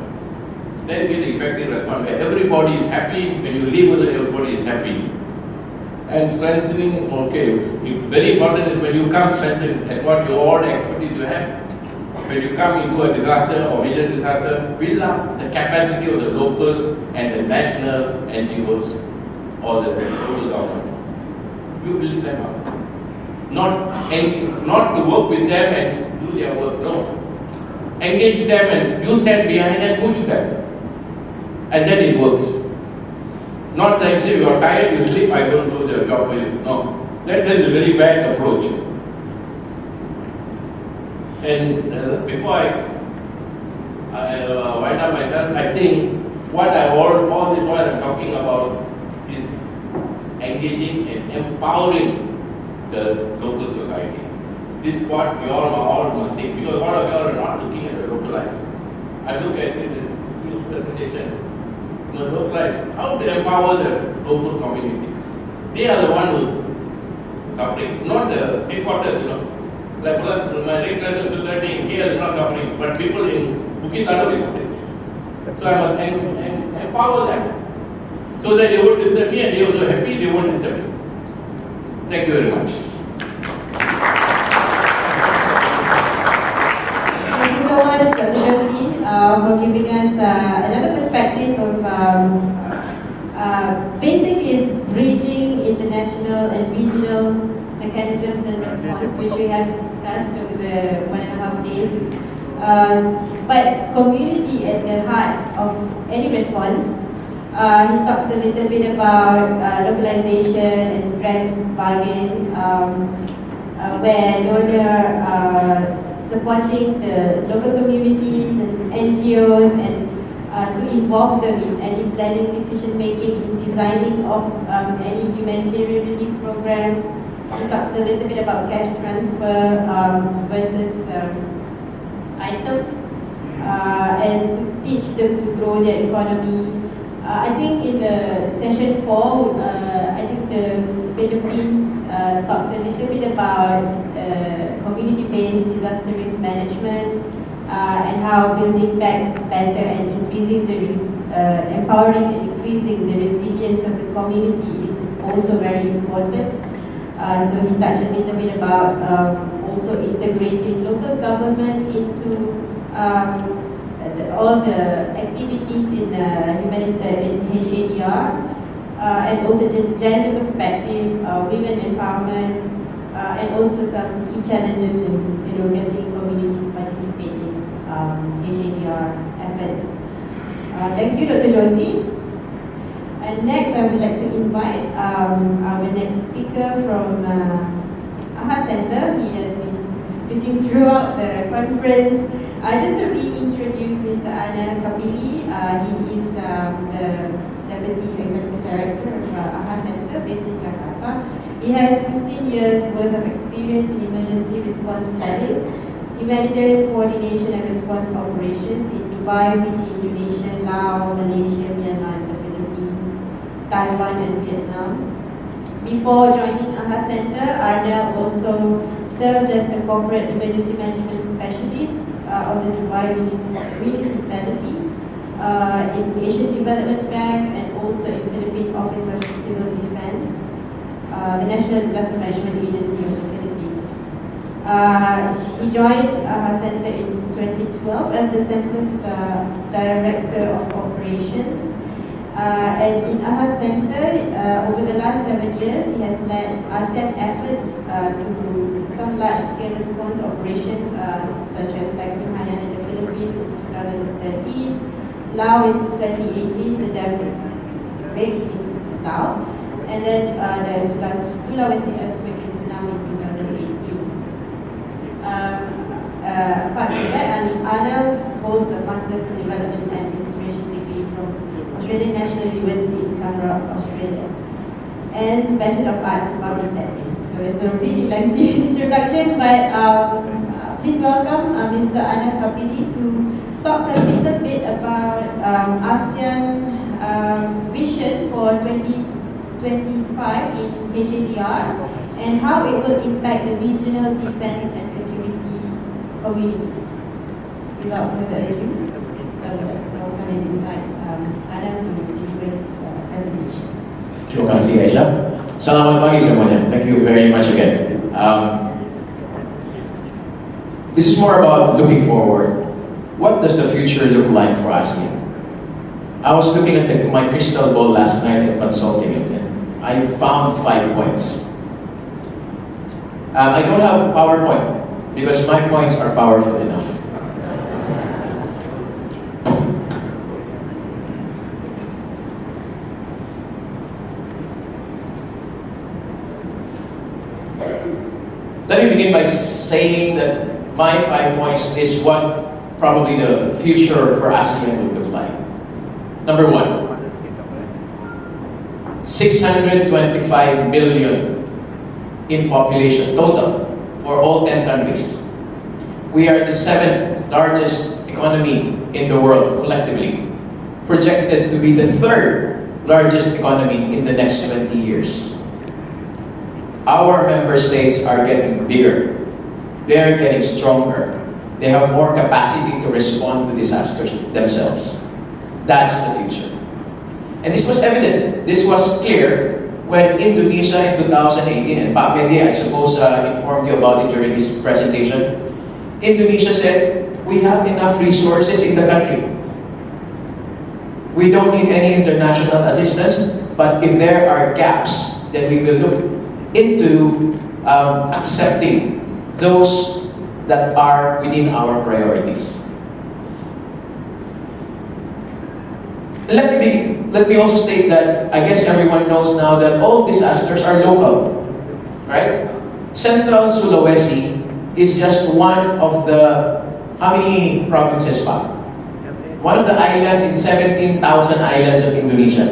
Then you get the effective response where everybody is happy. When you leave with everybody is happy. And strengthening, okay, very important is when you come strengthen, that's what all the expertise you have. When you come into a disaster or major disaster, build up the capacity of the local and the national NGOs or the local government. You build them up. Not to work with them and do their work, no. Engage them and you stand behind and push them. And then it works. Not like say you are tired, you sleep, I don't do the job for you. No. That is a very bad approach. And before I wind up myself, I think what all this while I'm talking about is engaging and empowering the local society. This is what we all must think, because all of you are not looking at the localized. I look at it in this presentation, the localized, how to empower the local community. They are the one who's suffering, not the headquarters, Like my International Society in KL is not suffering, but people in Bukit Tado is suffering. So I must empower them, so that they won't disturb me and they are also happy they won't disturb me. Thank you very much. Thank you so much, Dr. Johti, for giving us another perspective of basically bridging international and regional mechanisms and response, which we have discussed over the 1.5 days. But community at the heart of any response. He talked a little bit about localization and grand bargain, where donor supporting the local communities and NGOs and to involve them in any planning, decision making, in designing of any humanitarian relief program. We talked a little bit about cash transfer versus items, and to teach them to grow their economy. I think in the session 4, I think the Philippines talked a little bit about community-based disaster risk management and how building back better and increasing the empowering and increasing the resilience of the community is also very important. So he touched a little bit about also integrating local government into all the activities in humanitarian HADR, and also gender perspective, women empowerment, and also some key challenges in getting community to participate in HADR efforts. Thank you, Dr. Johti. And next, I would like to invite our next speaker from AHA Center. He has been speaking throughout the conference. Just to reintroduce Mr. Arnel Capili, he is the Deputy Executive Director of AHA Center based in Jakarta. He has 15 years worth of experience in emergency response planning, humanitarian coordination and response operations in Dubai, Fiji, Indonesia, Laos, Malaysia, Myanmar, and the Philippines, Taiwan, and Vietnam. Before joining AHA Center, Arnel also served as the Corporate Emergency Management Specialist of the Dubai Municipality, in Asian Development Bank, and also in Philippine Office of Civil Defense, the National Disaster Management Agency of the Philippines. He joined AHA Center in 2012 as the Center's Director of Operations. And in AHA Center, over the last 7 years, he has led ASEAN efforts to some large-scale response operations, such as Typhoon Haiyan in the Philippines in 2013, Laos in 2018, the dam break in Laos, and then the Sulawesi earthquake in Tsunami in 2018. Apart from that, Arnel holds a Master's in Development and Administration degree from Australian National University in Canberra, Australia, and Bachelor of Arts in Public Planning. So it's a really lengthy introduction, but please welcome Mr. Arnel Capili to talk a little bit about ASEAN vision for 2025 in HADR and how it will impact the regional defense and security communities. Without further ado, I would like to welcome and invite Arnel to deliver his presentation. Terima kasih, Aishah. Selamat pagi semuanya. Thank you very much again. This is more about looking forward. What does the future look like for ASEAN? I was looking at my crystal ball last night and consulting it, and I found 5 points. I don't have a PowerPoint because my points are powerful enough. Let me begin by saying that my 5 points is what probably the future for ASEAN would look like. Number 1, 625 million in population total for all 10 countries. We are the 7th largest economy in the world collectively, projected to be the 3rd largest economy in the next 20 years. Our member states are getting bigger. They're getting stronger. They have more capacity to respond to disasters themselves. That's the future. And this was evident. This was clear when Indonesia in 2018, and Pak Mehdi, I suppose, informed you about it during his presentation. Indonesia said, we have enough resources in the country. We don't need any international assistance, but if there are gaps, then we will look into accepting those that are within our priorities. Let me also state that I guess everyone knows now that all disasters are local, right? Central Sulawesi is just one of the, how many provinces pa? One of the islands in 17,000 islands of Indonesia.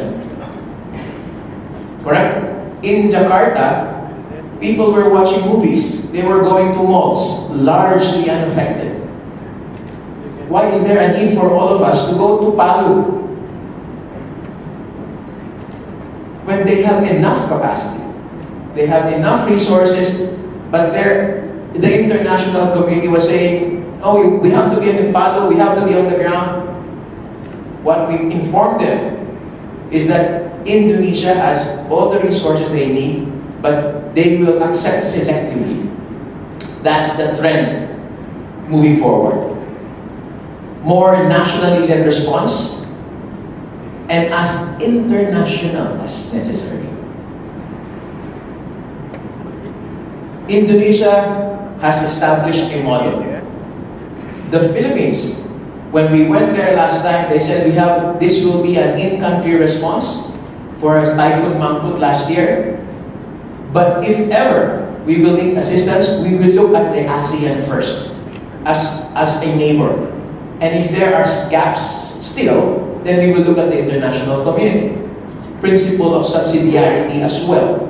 Correct? In Jakarta, people were watching movies. They were going to malls, largely unaffected. Why is there a need for all of us to go to Palu when they have enough capacity? They have enough resources, but the international community was saying, oh, we have to be in Palu, we have to be on the ground. What we informed them is that Indonesia has all the resources they need, but they will accept selectively. That's the trend moving forward. More nationally led response, and as international as necessary. Indonesia has established a model. The Philippines, when we went there last time, they said this will be an in-country response for Typhoon Mangkut last year. But if ever we will need assistance, we will look at the ASEAN first as a neighbor. And if there are gaps still, then we will look at the international community. Principle of subsidiarity as well.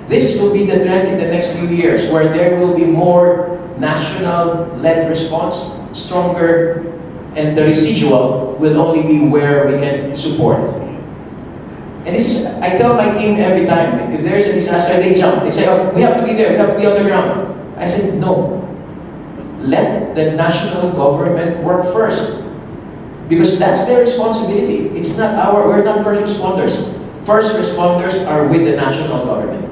This will be the trend in the next few years, where there will be more national-led response, stronger, and the residual will only be where we can support. And this is, I tell my team every time, if there's a disaster, they jump. They say, oh, we have to be there, we have to be on the ground. I said, no. Let the national government work first. Because that's their responsibility. It's not we're not first responders. First responders are with the national government.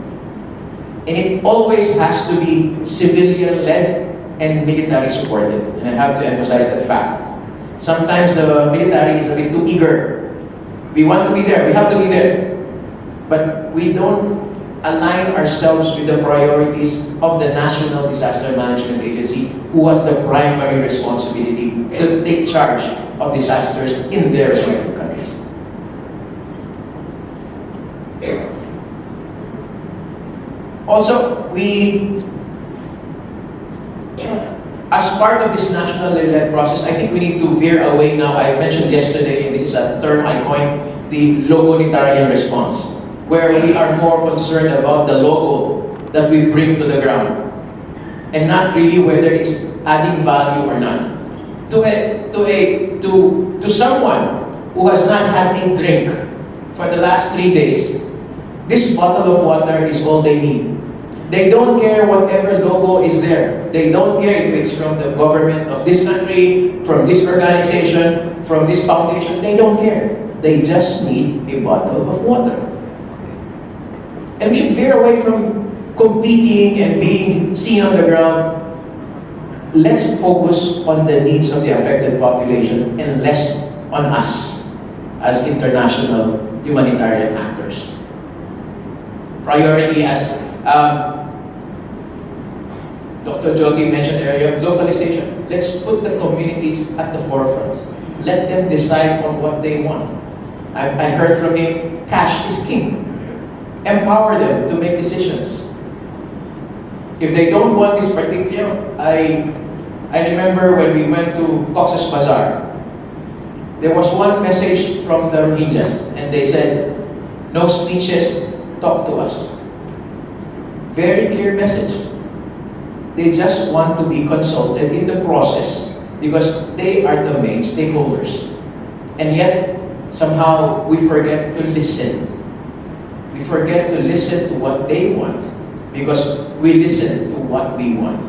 And it always has to be civilian-led and military supported. And I have to emphasize that fact. Sometimes the military is a bit too eager. We want to be there, we have to be there. But we don't align ourselves with the priorities of the National Disaster Management Agency, who has the primary responsibility to take charge of disasters in their respective countries. Also, as part of this national-led process, I think we need to veer away now. I mentioned yesterday, and this is a term I coined, the logonitarian response, where we are more concerned about the logo that we bring to the ground, and not really whether it's adding value or not. To someone who has not had a drink for the last 3 days, this bottle of water is all they need. They don't care whatever logo is there. They don't care if it's from the government of this country, from this organization, from this foundation. They don't care. They just need a bottle of water. And we should veer away from competing and being seen on the ground. Let's focus on the needs of the affected population and less on us as international humanitarian actors. Priority, as Dr. Johti mentioned earlier, localization. Let's put the communities at the forefront. Let them decide on what they want. I heard from him, cash is king. Empower them to make decisions. If they don't want this particular, I remember when we went to Cox's Bazar, there was one message from the Rohingyas, and they said, no speeches, talk to us. Very clear message. They just want to be consulted in the process because they are the main stakeholders. And yet, somehow, we forget to listen. We forget to listen to what they want because we listen to what we want.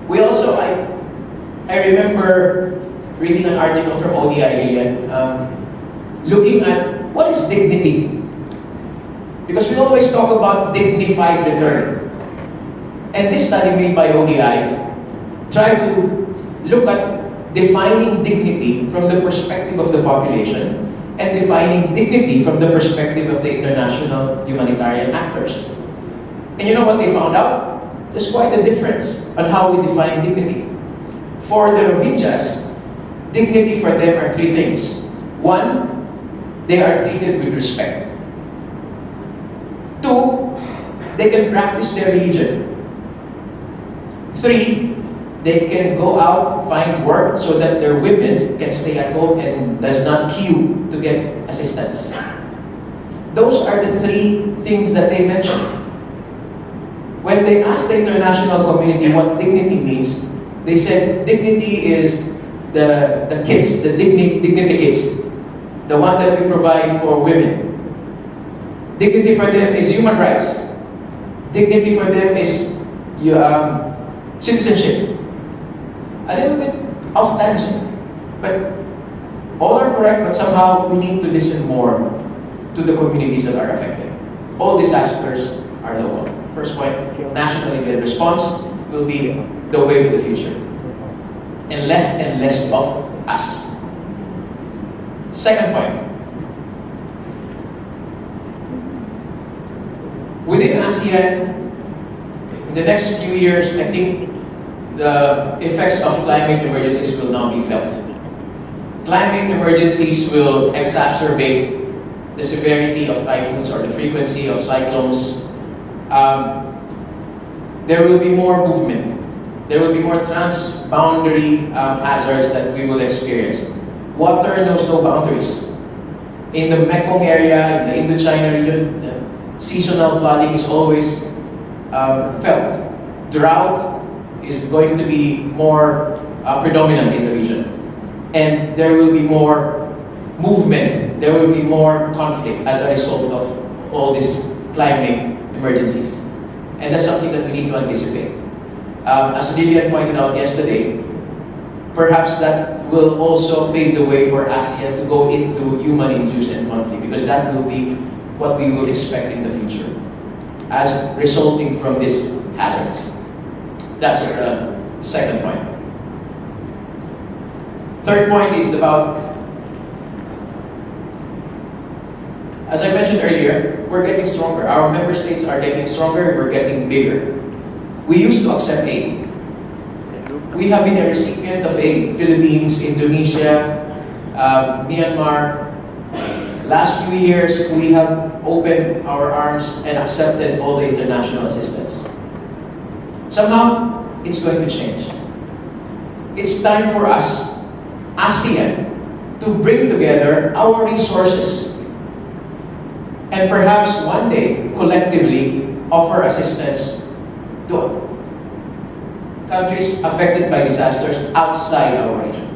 We also, I remember reading an article from ODI, looking at what is dignity. Because we always talk about dignified return. And this study made by ODI tried to look at defining dignity from the perspective of the population and defining dignity from the perspective of the international humanitarian actors. And you know what they found out? There's quite a difference on how we define dignity. For the Rohingyas, dignity for them are three things. One, they are treated with respect. Two, they can practice their religion. Three, they can go out, find work so that their women can stay at home and does not queue to get assistance. Those are the three things that they mentioned. When they asked the international community what dignity means, they said dignity is the kids, the dignity kids, the one that we provide for women. Dignity for them is human rights. Dignity for them is citizenship. A little bit off tangent, but all are correct, but somehow we need to listen more to the communities that are affected. All disasters are local. First point, national immediate response will be the way to the future. And less of us. Second point, within ASEAN, in the next few years, I think the effects of climate emergencies will now be felt. Climate emergencies will exacerbate the severity of typhoons or the frequency of cyclones. There will be more movement. There will be more transboundary hazards that we will experience. Water knows no boundaries. In the Mekong area, in the Indo-China region, seasonal flooding is always felt. Drought is going to be more predominant in the region. And there will be more movement, there will be more conflict as a result of all these climate emergencies. And that's something that we need to anticipate. As Lillian pointed out yesterday, perhaps that will also pave the way for ASEAN to go into human-induced conflict, because that will be what we will expect in the future as resulting from these hazards. That's the second point. Third point is about, as I mentioned earlier, we're getting stronger. Our member states are getting stronger, we're getting bigger. We used to accept aid. We have been a recipient of aid. Philippines, Indonesia, Myanmar. Last few years, we have opened our arms and accepted all the international assistance. Somehow, it's going to change. It's time for us, ASEAN, to bring together our resources and perhaps one day, collectively, offer assistance to countries affected by disasters outside our region.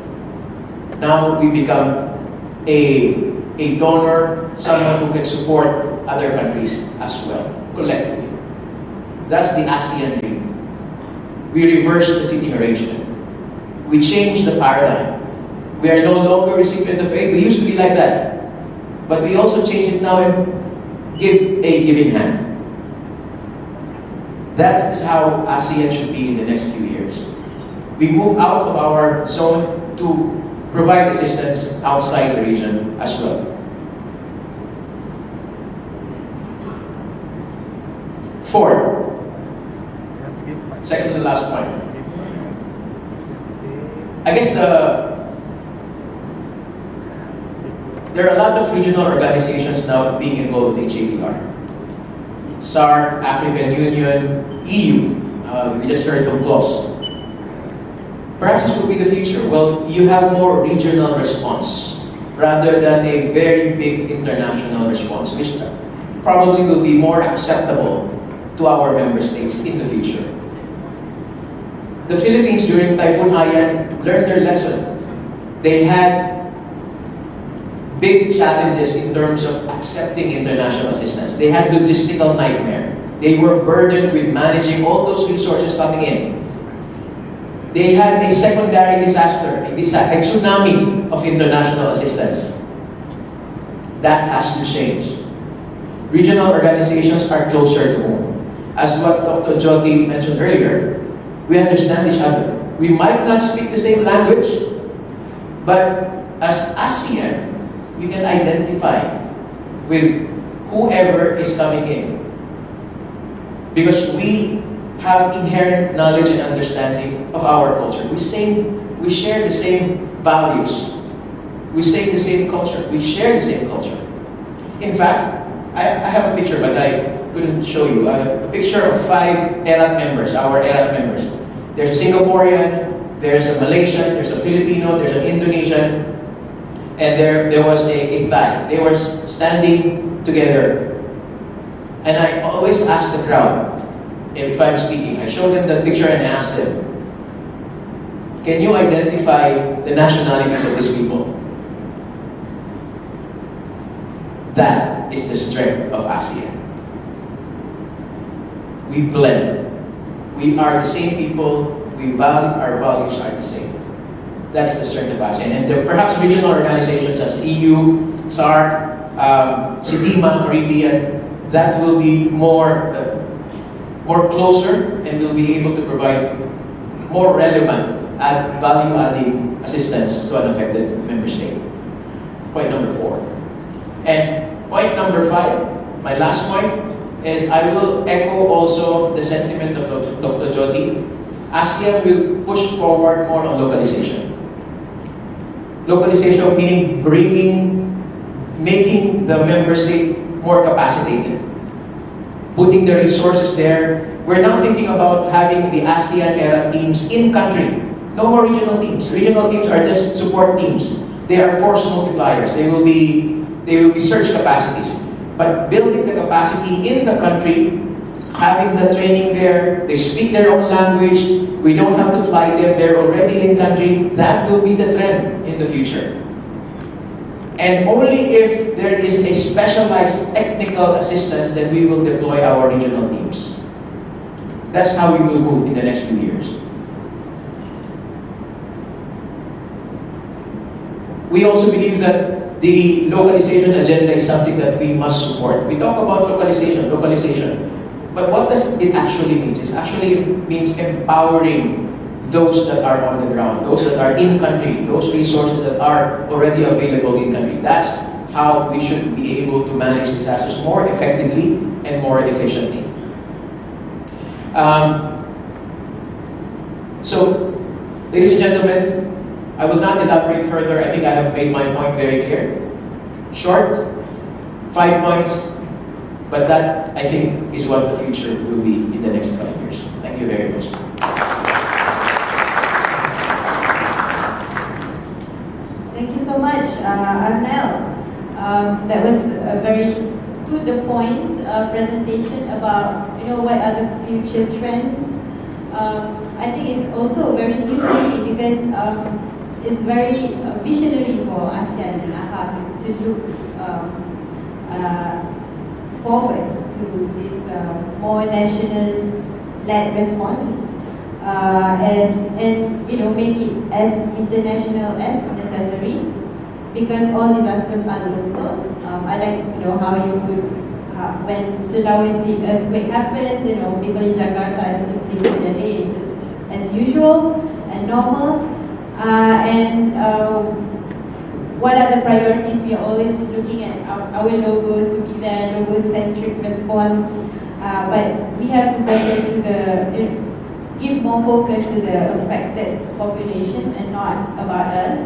Now we become a donor, someone who can support other countries as well, collectively. That's the ASEAN dream. We reverse the seating arrangement. We change the paradigm. We are no longer recipient of aid. We used to be like that. But we also change it now and give a giving hand. That is how ASEAN should be in the next few years. We move out of our zone to provide assistance outside the region as well. Fourth, second to the last point. I guess there are a lot of regional organizations now being involved with HADR. SAARC, African Union, EU. We just heard from Klaus. Perhaps this will be the future. Well, you have more regional response rather than a very big international response, which probably will be more acceptable to our member states in the future. The Philippines during Typhoon Haiyan learned their lesson. They had big challenges in terms of accepting international assistance. They had logistical nightmare. They were burdened with managing all those resources coming in. They had a secondary disaster, a tsunami of international assistance. That has to change. Regional organizations are closer to home. As what Dr. Johti mentioned earlier, we understand each other. We might not speak the same language, but as ASEAN, we can identify with whoever is coming in. Because we have inherent knowledge and understanding of our culture. We share the same values. We say the same culture. We share the same culture. In fact, I have a picture, but I couldn't show you. A picture of 5 ERAT members, our ERAT members. There's a Singaporean, there's a Malaysian, there's a Filipino, there's an Indonesian, and there was a Thai. They were standing together. And I always ask the crowd, if I'm speaking, I show them the picture and I ask them, can you identify the nationalities of these people? That is the strength of ASEAN. We blend. We are the same people. Our values are the same. That is the strength of ASEAN. And perhaps regional organizations such as EU, SARC, CITIMA, Caribbean, that will be more closer and will be able to provide more relevant value-adding assistance to an affected member state. Point number 4. And point number 5, my last point, is I will echo also the sentiment of Dr. Johti. ASEAN will push forward more on localization. Localization meaning making the member state more capacitated. Putting the resources there. We're now thinking about having the ASEAN era teams in country. No more regional teams. Regional teams are just support teams. They are force multipliers. They will be surge capacities. But building the capacity in the country, having the training there, they speak their own language, we don't have to fly them, they're already in country, that will be the trend in the future. And only if there is a specialized technical assistance that we will deploy our regional teams. That's how we will move in the next few years. We also believe that the localization agenda is something that we must support. We talk about localization, but what does it actually mean? It actually means empowering those that are on the ground, those that are in country, those resources that are already available in country. That's how we should be able to manage disasters more effectively and more efficiently. So, ladies and gentlemen, I will not elaborate further. I think I have made my point very clear. Short, 5 points, but that, I think, is what the future will be in the next 5 years. Thank you very much. Thank you so much, Arnel. That was a very to-the-point presentation about, what are the future trends. I think it's also very new to me because it's very visionary for ASEAN and AHA to look forward to this more national-led response and make it as international as necessary because all disasters are local. I like how you put when Sulawesi earthquake happens, people in Jakarta is just living their day just as usual and normal. What are the priorities? We are always looking at our logos to be there, logo-centric response. But we have to focus to give more focus to the affected populations and not about us.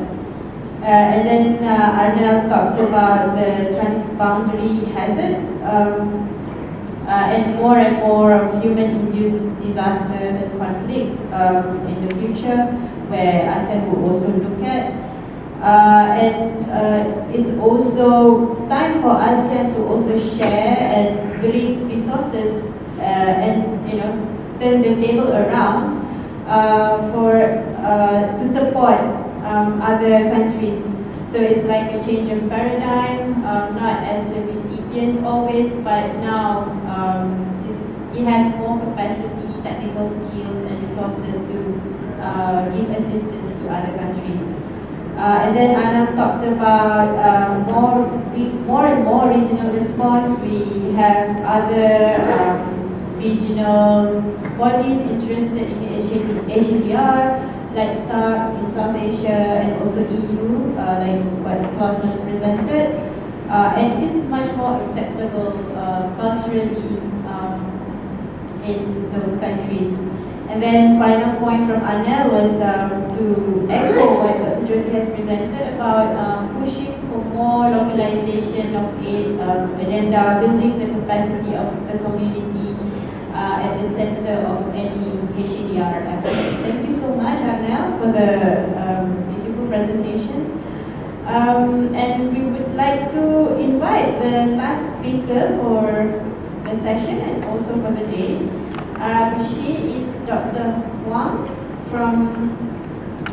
And then Arnel talked about the transboundary hazards and more of human-induced disasters and conflict in the future, where ASEAN will also look at. It's also time for ASEAN to also share and bring resources and turn the table around to support other countries. So it's like a change of paradigm, not as the recipients always, but now it has more capacity, technical skills and resources to give assistance to other countries. And then Arnel talked about more and more regional response. We have other regional bodies interested in HDR, like SAARC in South Asia and also EU, like what Klaus has presented. And this is much more acceptable culturally in those countries. And then final point from Arnel was to echo what Dr. Johti has presented about pushing for more localization of aid agenda, building the capacity of the community at the center of any HDR effort. Thank you so much, Arnel, for the beautiful presentation. And we would like to invite the last speaker for the session and also for the day. She is Dr. Hoang from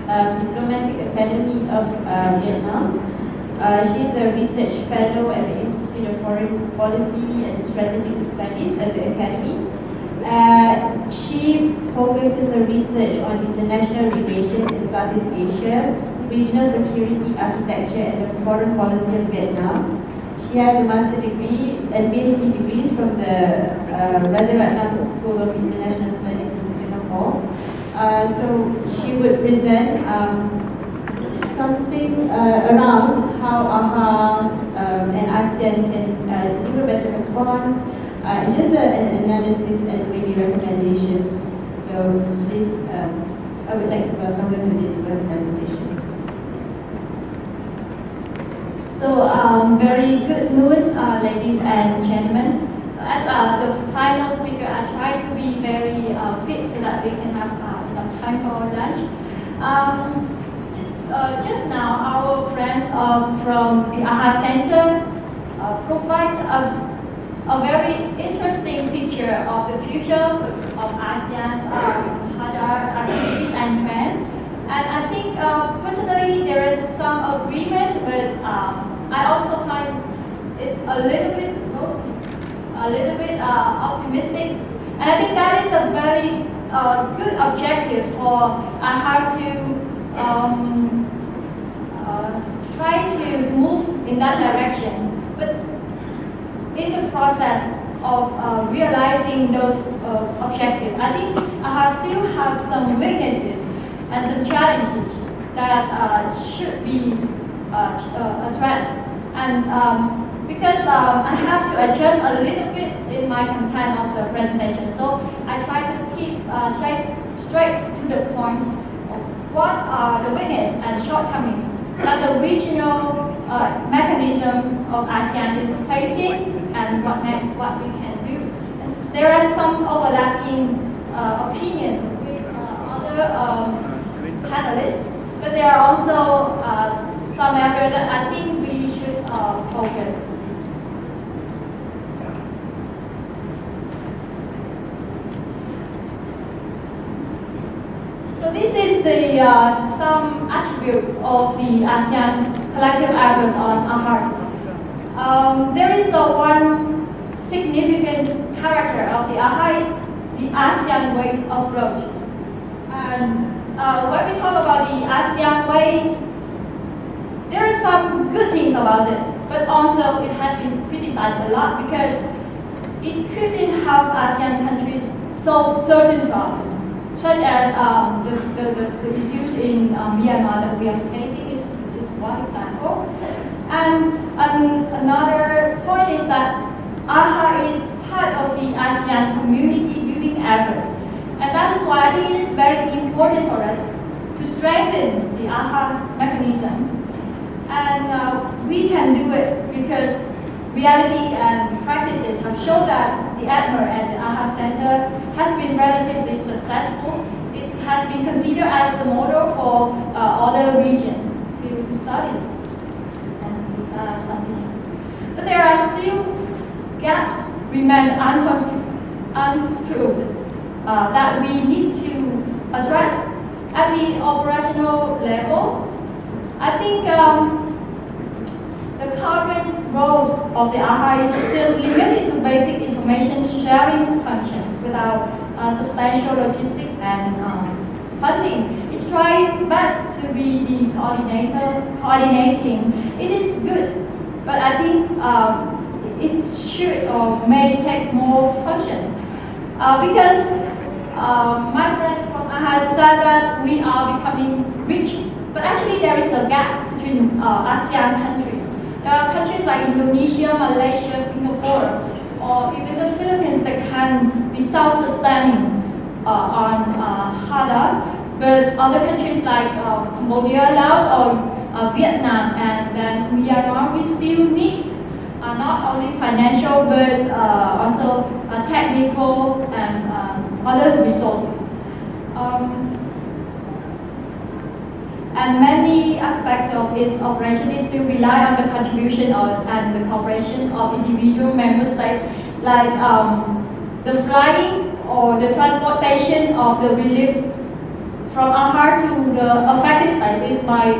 Diplomatic Academy of Vietnam. She is a research fellow at the Institute of Foreign Policy and Strategic Studies at the Academy. She focuses her research on international relations in Southeast Asia, regional security architecture and the foreign policy of Vietnam. She has a master's degree and PhD degrees from the Rajaratnam School of International Studies in Singapore. So she would present something around how AHA and ASEAN can deliver better response, just an analysis and maybe recommendations. So please, I would like to welcome her to deliver the presentation. So, very good noon, ladies and gentlemen. As the final speaker, I try to be very quick so that we can have enough time for our lunch. Just now, our friends from the AHA Center provides a very interesting picture of the future of ASEAN HDR activities and trends. And I think personally there is some agreement, but I also find it a little bit optimistic. And I think that is a very good objective for AHA to try to move in that direction. But in the process of realizing those objectives, I think AHA still have some weaknesses and some challenges that should be addressed. And because I have to adjust a little bit in my content of the presentation, so I try to keep straight to the point of what are the weaknesses and shortcomings that the regional mechanism of ASEAN is facing, and what we can do. There are some overlapping opinions with other panelists, but there are also some areas that I think we should focus. So this is the some attributes of the ASEAN collective efforts on AHA. There is one significant character of the AHA is the ASEAN way approach. And when we talk about the ASEAN way, there are some good things about it, but also it has been criticized a lot because it couldn't help ASEAN countries solve certain problems, such as the issues in Myanmar that we are facing is just one example. And another point is that AHA is part of the ASEAN community building efforts. And that is why I think it is very important for us to strengthen the AHA mechanism. And we can do it because reality and practices have shown that the ADMIR and the AHA Center has been relatively successful. It has been considered as the model for other regions to study and some details. But there are still gaps remain unfilled that we need to address at the operational level. I think the current role of the AHA is just limited to basic information sharing functions without substantial logistic and funding. It's trying best to be the coordinating. It is good, but I think it should or may take more functions because my friends from AHA said that we are becoming rich, but actually there is a gap between ASEAN countries. There are countries like Indonesia, Malaysia, Singapore, or even the Philippines that can be self-sustaining on HADA, but other countries like Cambodia, Laos, or Vietnam, and then Myanmar, we still need not only financial but also technical and other resources. And many aspects of its operation is still rely on the contribution and the cooperation of individual member states, like the flying or the transportation of the relief from AHA to the affected states is by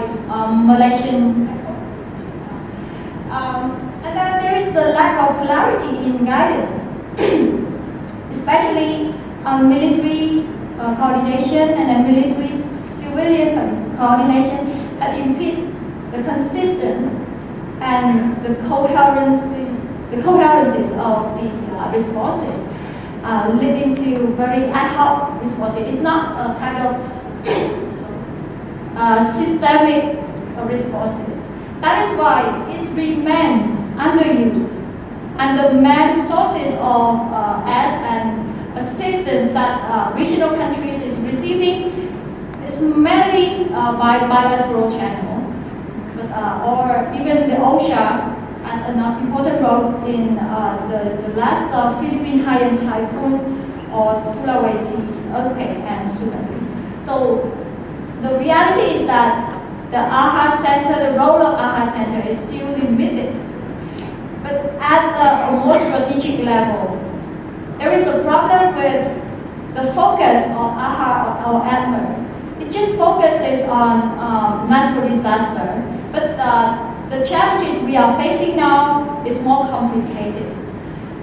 Malaysian. And then there is the lack of clarity in guidance, especially on military coordination and then military civilian coordination that impede the consistent and the coherences of the responses, leading to very ad hoc responses. It's not a kind of systemic responses. That is why it remains underused, and the main sources of aid and assistance that regional countries is receiving is mainly by bilateral channel, or even the OSHA has an important role in the last Philippine Haiyan typhoon or Sulawesi earthquake and tsunami. So the reality is that the AHA Center, the role of AHA Center is still limited. But at a more strategic level, there is a problem with the focus of AHA or ADMIR. It just focuses on natural disaster, but the challenges we are facing now is more complicated.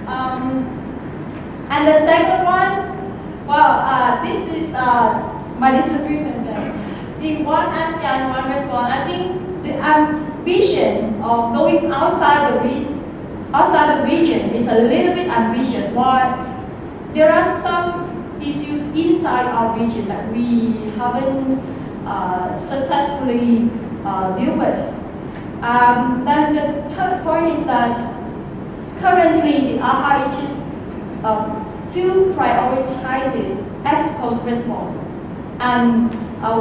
And the second one, well, this is my disagreement there. The one ASEAN, one response. I think the ambition of going outside the region is a little bit ambitious. While there are some issues inside our region that we haven't successfully dealt with. Then the third point is that currently the AHA is just to prioritizes ex-post response, and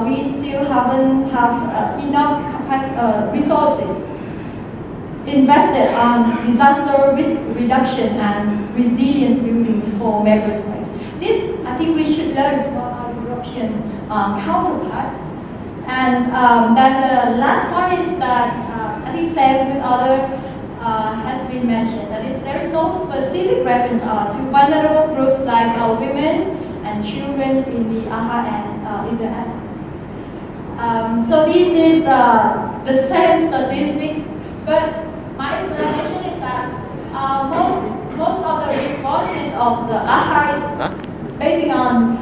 we still haven't have enough resources invested on disaster risk reduction and resilience building for member states. This, I think we should learn from our European counterpart. And then the last point is that, I think same with other has been mentioned, that is, there is no specific reference to vulnerable groups like women and children in the AHA and in the app. So this is the same statistic, but my explanation is that most of the responses of the AHA is basing on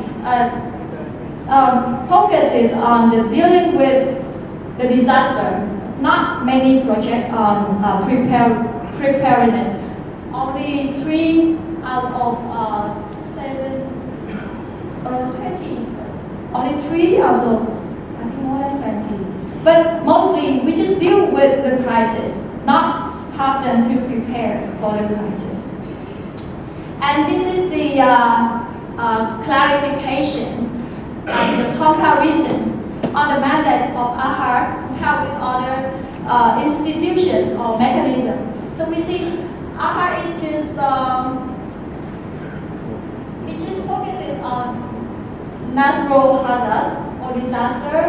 focuses on the dealing with the disaster. Not many projects on preparedness. Only 3 out of 20. Only 3 out of, I think, more than 20. But mostly we just deal with the crisis, not have them to prepare for the crisis. And this is the clarification and the comparison on the mandate of AHA compared with other institutions or mechanisms. So we see AHA is just it just focuses on natural hazards or disaster,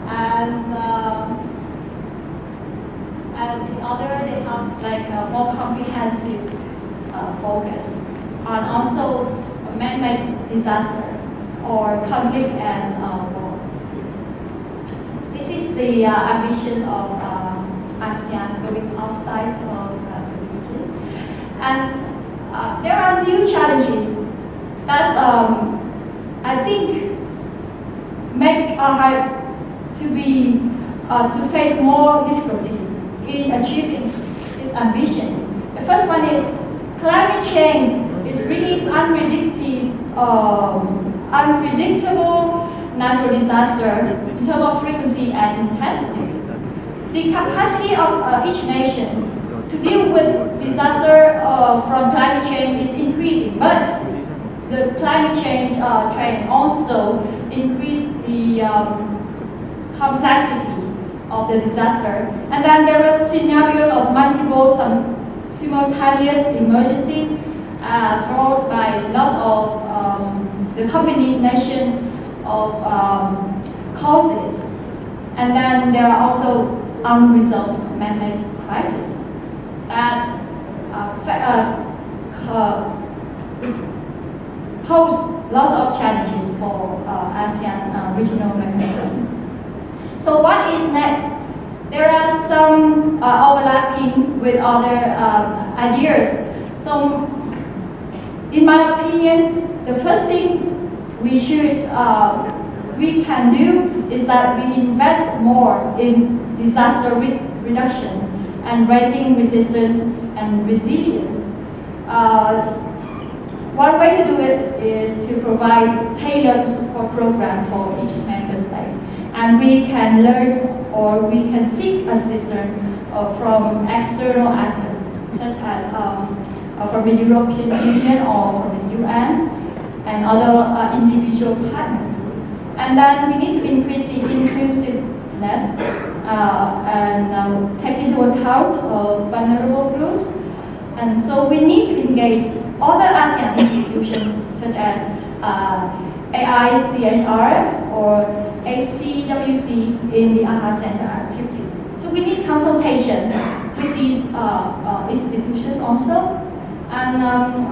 and and the other they have like a more comprehensive focus on also man-made disaster or conflict and war. This is the ambition of ASEAN going outside of the region. And there are new challenges that I think make AHAR to face more difficulty in achieving its ambition. The first one is climate change is really unpredictable natural disaster in terms of frequency and intensity. The capacity of each nation to deal with disaster from climate change is increasing, but the climate change trend also increased the complexity of the disaster. And then there are scenarios of multiple simultaneous emergency brought by lots of the combination of causes. And then there are also unresolved man-made crises that pose lots of challenges for ASEAN regional mechanism. So what is next? There are some overlapping with other ideas. So in my opinion, the first thing we can do is that we invest more in disaster risk reduction and raising resistance and resilience. One way to do it is to provide tailored support program for each member state. And we can learn or we can seek assistance from external actors, such as from the European Union or from the UN and other individual partners. And then we need to increase the inclusiveness and take into account vulnerable groups. And so we need to engage other ASEAN institutions such as AICHR or ACWC in the AHA Center activities. So we need consultation with these institutions also. And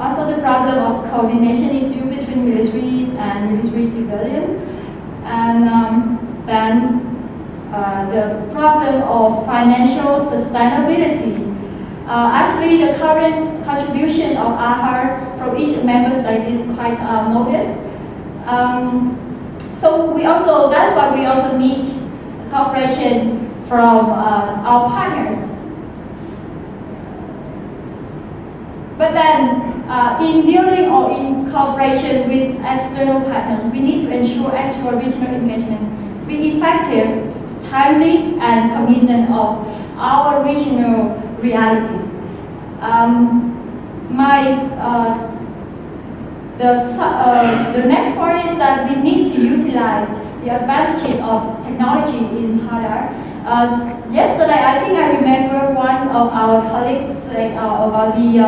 also the problem of coordination issue between militaries and military civilians. And then the problem of financial sustainability. Actually, the current contribution of AHAR from each member state is quite modest. So that's why we also need cooperation from our partners. But then, in building or in cooperation with external partners, we need to ensure actual regional engagement to be effective, timely, and cognizant of our regional realities. The next part is that we need to utilize the advantages of technology in HADAR. Yesterday, I think I remember one of our colleagues say about the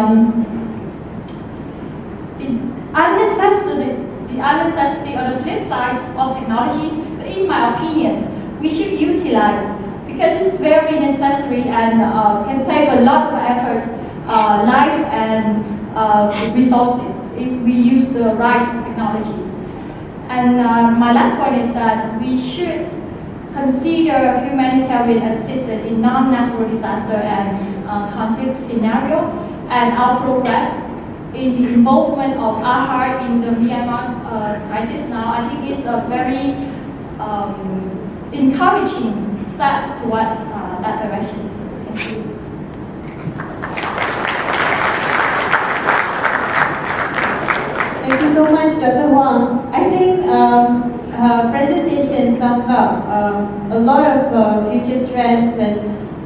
unnecessity on the flip side of technology. But in my opinion, we should utilize because it's very necessary and can save a lot of effort, life, and resources if we use the right technology. And my last point is that we should consider humanitarian assistance in non-natural disaster and conflict scenario, and our progress in the involvement of AHAR in the Myanmar crisis now, I think is a very encouraging step toward that direction. Thank you. Thank you so much, Dr. Hoang. I think her presentation sums up a lot of future trends and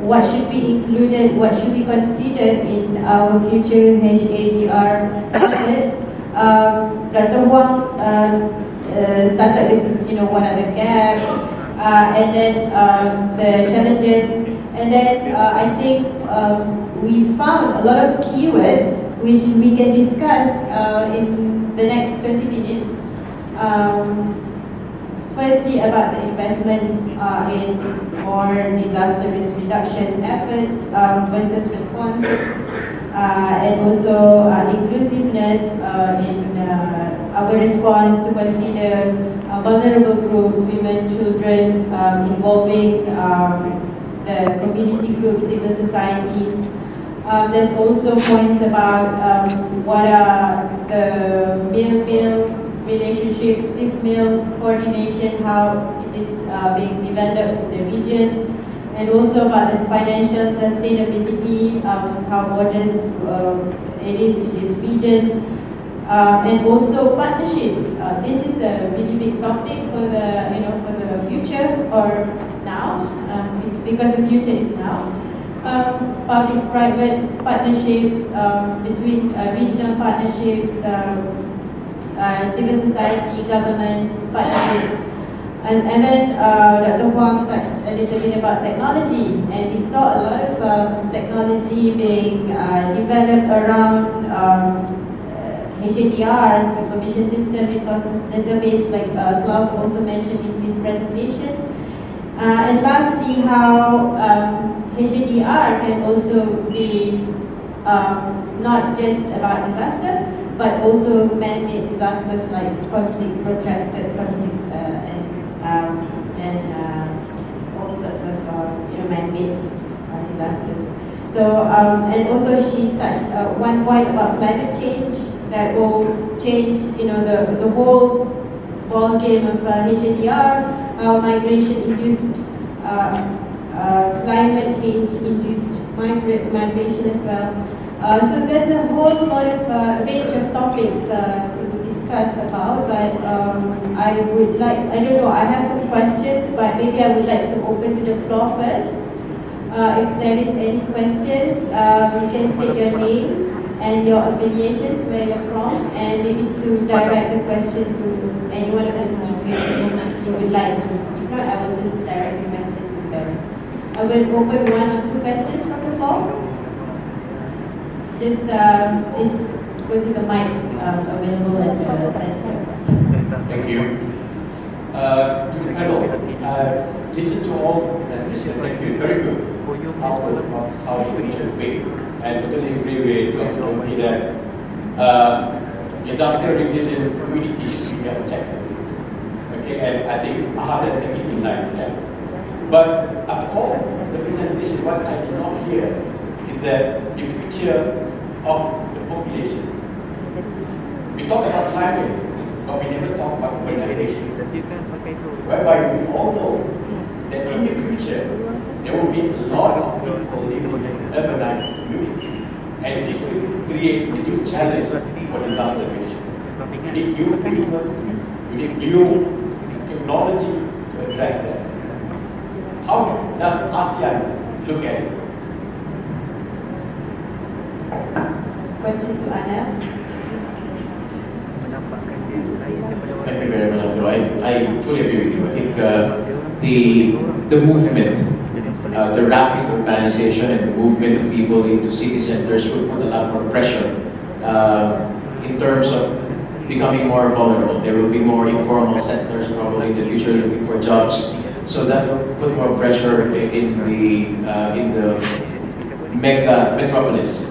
what should be included, what should be considered in our future HADR targets. Dr. Hoang started with what are the gaps, and then the challenges, and then I think we found a lot of keywords which we can discuss in the next 20 minutes. firstly about the investment in more disaster risk reduction efforts versus response, and also inclusiveness in our response to consider vulnerable groups, women, children, involving the community groups, civil societies. There's also points about what are the male-male relationships, SIF-male coordination, how it is being developed in the region, and also about the financial sustainability, how modest it is in this region, and also partnerships. This is a really big topic for the future or now, because the future is now. Public-private partnerships, between regional partnerships, civil society, governments, partnerships. And then Dr. Hoang touched a little bit about technology, and we saw a lot of technology being developed around HADR, Information System Resources Database, like Klaus also mentioned in his presentation. And lastly, how HADR can also be not just about disaster, but also man-made disasters like conflict, protracted conflict, and all sorts of man-made disasters. So, and also she touched one point about climate change that will change, the whole ball game of HADR, migration-induced, climate change-induced migration as well. So there's a whole lot of range of topics to discuss about, but I would like, I don't know, I have some questions, but maybe I would like to open to the floor first. If there is any questions, you can state your name and your affiliations, where you're from, and maybe to direct the question to any one of the speakers if you would like to. If not, I will just direct the question to them. I will open one or two questions from the floor. Just go to the mic available at the center. Thank you. To the panel, listen to all and listen. Thank you. Very good. How you picture the big. And totally agree with Dr. Johti that disaster resilient community should be protected. Okay, and I think AHA said everything in line with that. But upon the presentation, what I did not hear is that the picture of the population. We talk about climate, but we never talk about urbanization. Whereby we all know that in the future, there will be a lot of people living in urbanized communities. And this will create a new challenge for disaster management. We need new people, we need new technology to address that. How does ASEAN look at it? Question to Arnel. Thank you very much, Arnel. I fully agree with you. I think the movement, the rapid urbanization and the movement of people into city centers will put a lot more pressure in terms of becoming more vulnerable. There will be more informal settlers probably in the future looking for jobs. So that will put more pressure in the mega metropolis.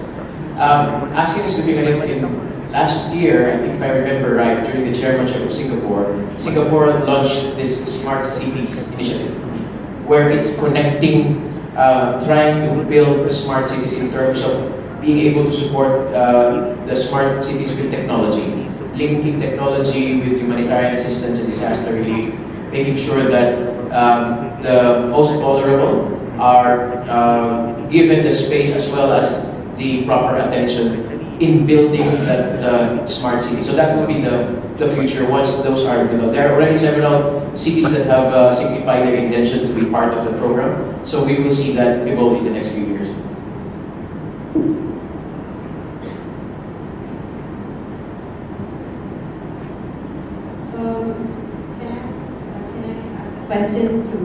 ASEAN is looking at it in last year, I think if I remember right, during the chairmanship of Singapore, Singapore launched this Smart Cities initiative, where it's connecting, trying to build smart cities in terms of being able to support the smart cities with technology, linking technology with humanitarian assistance and disaster relief, making sure that the most vulnerable are given the space as well as the proper attention in building that smart city. So that will be the future once those are developed. There are already several cities that have signified their intention to be part of the program. So we will see that evolve in the next few years. Can I ask a question to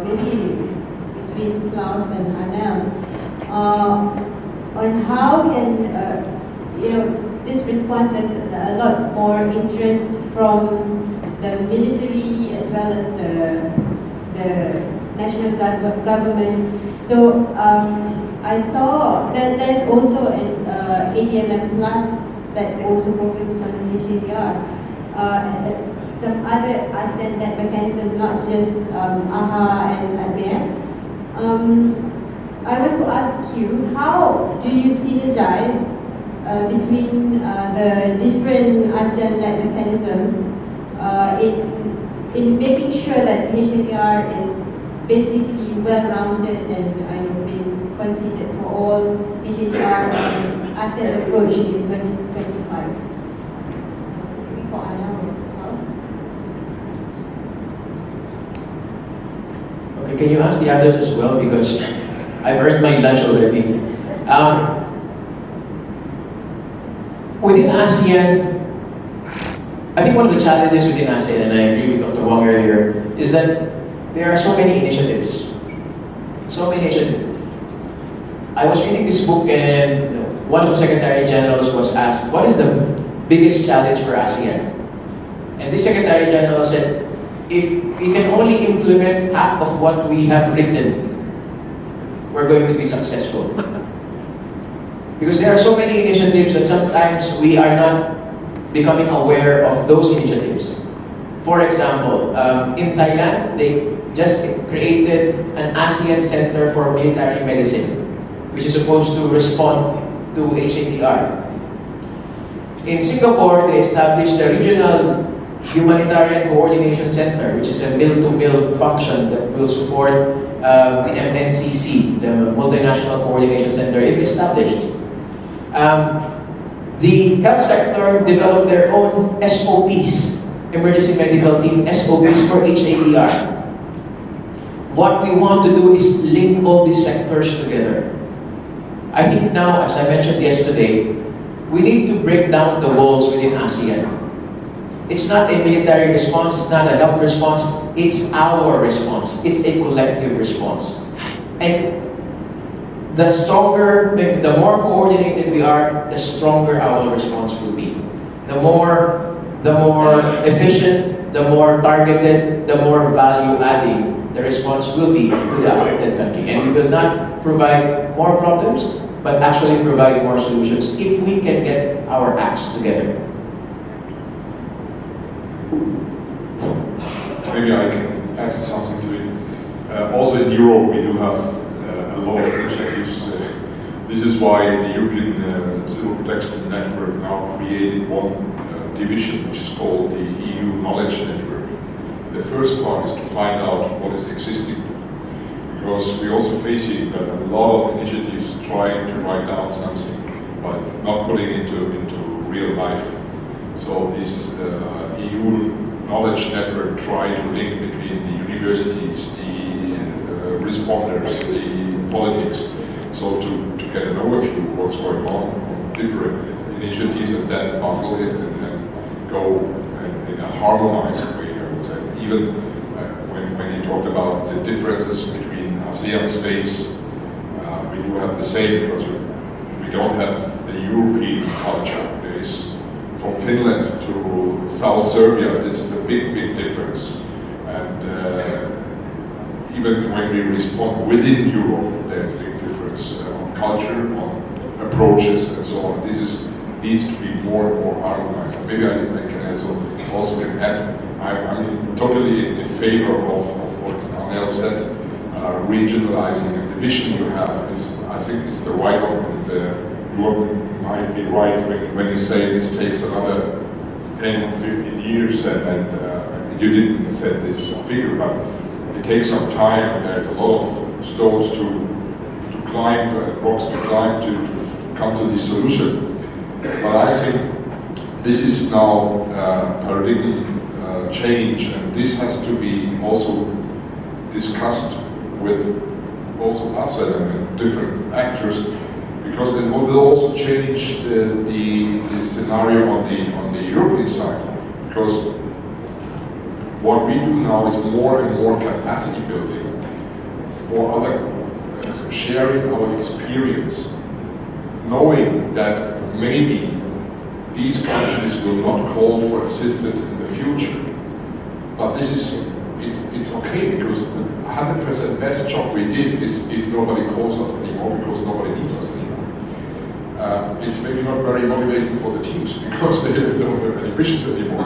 maybe between Klaus and Arnel? On how can, this response, there's a lot more interest from the military as well well as the national government. So I saw that there's also an ADMM Plus that also focuses on the HADR. Some other ASEAN-led mechanisms, not just AHA and ADMM. I want to ask you, how do you synergize between the different ASEAN-led mechanisms in making sure that HADR is basically well-rounded and being considered for all HADR ASEAN approach in 2025? Maybe for Arnel, Klaus. Okay, can you ask the others as well, because I've earned my lunch already. Within ASEAN, I think one of the challenges within ASEAN, and I agree with Dr. Wang earlier, is that there are so many initiatives. So many initiatives. I was reading this book and one of the Secretary Generals was asked, what is the biggest challenge for ASEAN? And this Secretary General said, if we can only implement half of what we have written, we're going to be successful. Because there are so many initiatives that sometimes we are not becoming aware of those initiatives. For example, in Thailand, they just created an ASEAN Center for Military Medicine, which is supposed to respond to HADR. In Singapore, they established the Regional Humanitarian Coordination Center, which is a mill-to-mill function that will support the MNCC, the Multinational Coordination Center, if established. The health sector developed their own SOPs, Emergency Medical Team SOPs for HADR. What we want to do is link all these sectors together. I think now, as I mentioned yesterday, we need to break down the walls within ASEAN. It's not a military response, it's not a health response, it's our response. It's a collective response. And the stronger, the more coordinated we are, the stronger our response will be. The more efficient, the more targeted, the more value-adding the response will be to the affected country. And we will not provide more problems, but actually provide more solutions if we can get our acts together. Maybe I can add something to it. Also in Europe, we do have a lot of initiatives. This is why the European Civil Protection Network now created one division, which is called the EU Knowledge Network. The first part is to find out what is existing, because we're also facing that a lot of initiatives trying to write down something, but not putting it into real life. So this EU Knowledge Network try to link between the universities, the responders, the politics, so to get an overview of what's going on different initiatives, and then bundle it and go in a harmonized way, I would say. Even when you talked about the differences between ASEAN states, we do have the same, because we don't have the European culture. There is, from Finland to South Serbia, this is a big, big difference. And even when we respond within Europe, there's a big difference on culture, on approaches, and so on. This needs to be more and more harmonized. Maybe I can also add, I'm totally in favor of what Arnel said. Regionalizing and the vision you have is, I think, is the right one. And you might be right when you say this takes another 10, 15 years, and you didn't set this figure, but it takes some time, and there's a lot of stones to climb, rocks to climb to come to this solution. But I think this is now paradigm change, and this has to be also discussed with also us and different actors, because it will also change the scenario on the European side. Because what we do now is more and more capacity building for other, sharing our experience, knowing that maybe these countries will not call for assistance in the future. But this is it's okay, because the 100% best job we did is if nobody calls us anymore, because nobody needs us anymore. It's maybe not very motivating for the teams because they don't have any missions anymore,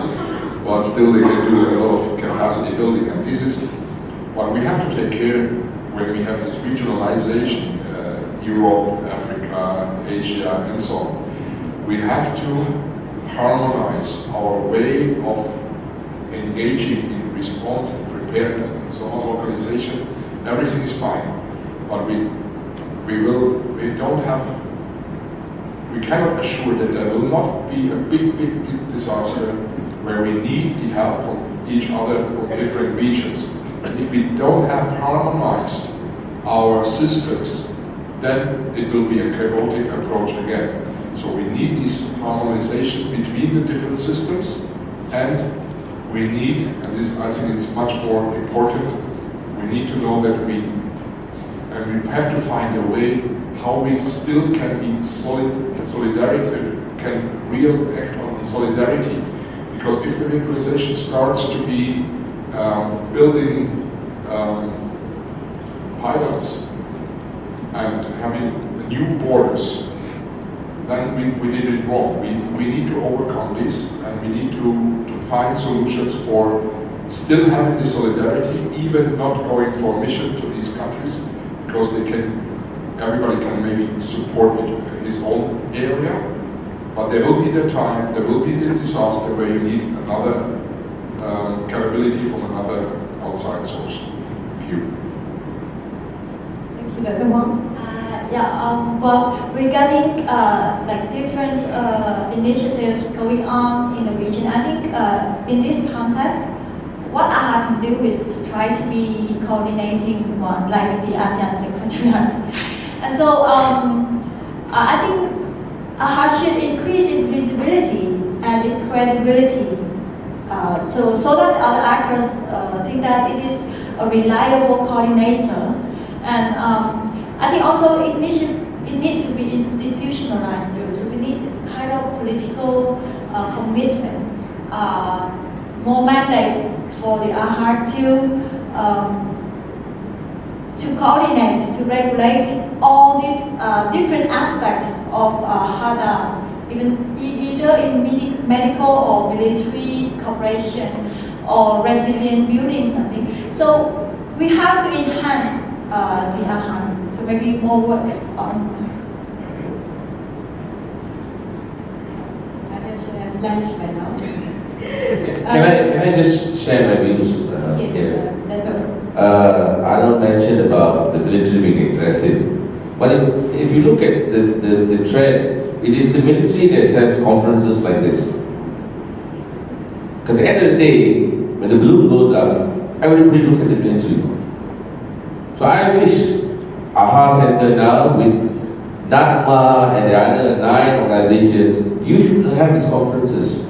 but still they can do a lot of capacity building, and this is what we have to take care when we have this regionalization, Europe, Africa, Asia, and so on. We have to harmonize our way of engaging in response and preparedness and so on. Localization, everything is fine, but we cannot assure that there will not be a big disaster where we need the help from each other from different regions. And if we don't have harmonized our systems, then it will be a chaotic approach again. So we need this harmonization between the different systems, and we need, and this I think is much more important, we need to know that we have to find a way how we still can be solidarity, can real act on solidarity. Because if the regionalization starts to be building pilots and having new borders, then we did it wrong. We need to overcome this, and we need to find solutions for still having the solidarity, even not going for a mission to these countries, because everybody can maybe support his own area, but there will be the time, there will be the disaster where you need another capability from another outside source. Thank you. Thank you, Dr. Hoang. Well, regarding like different initiatives going on in the region, I think in this context, what AHA can do is to try to be the coordinating one, like the ASEAN Secretariat. And so I think AHA should increase its visibility and its credibility, so that other actors think that it is a reliable coordinator. And I think also it needs to be institutionalized too. So we need kind of political commitment, more mandate for the AHA to coordinate, to regulate all these different aspects of HADA, either in medical or military cooperation or resilient building something. So we have to enhance the AHA. So maybe more work on. I should have lunch by now. Can I just share my views here? Arnel mentioned about the military being aggressive, but if you look at the trend, it is the military that has conferences like this. Because at the end of the day, when the balloon goes up, everybody looks at the military. So I wish AHA Center now with NATMA and the other 9 organizations, you should have these conferences.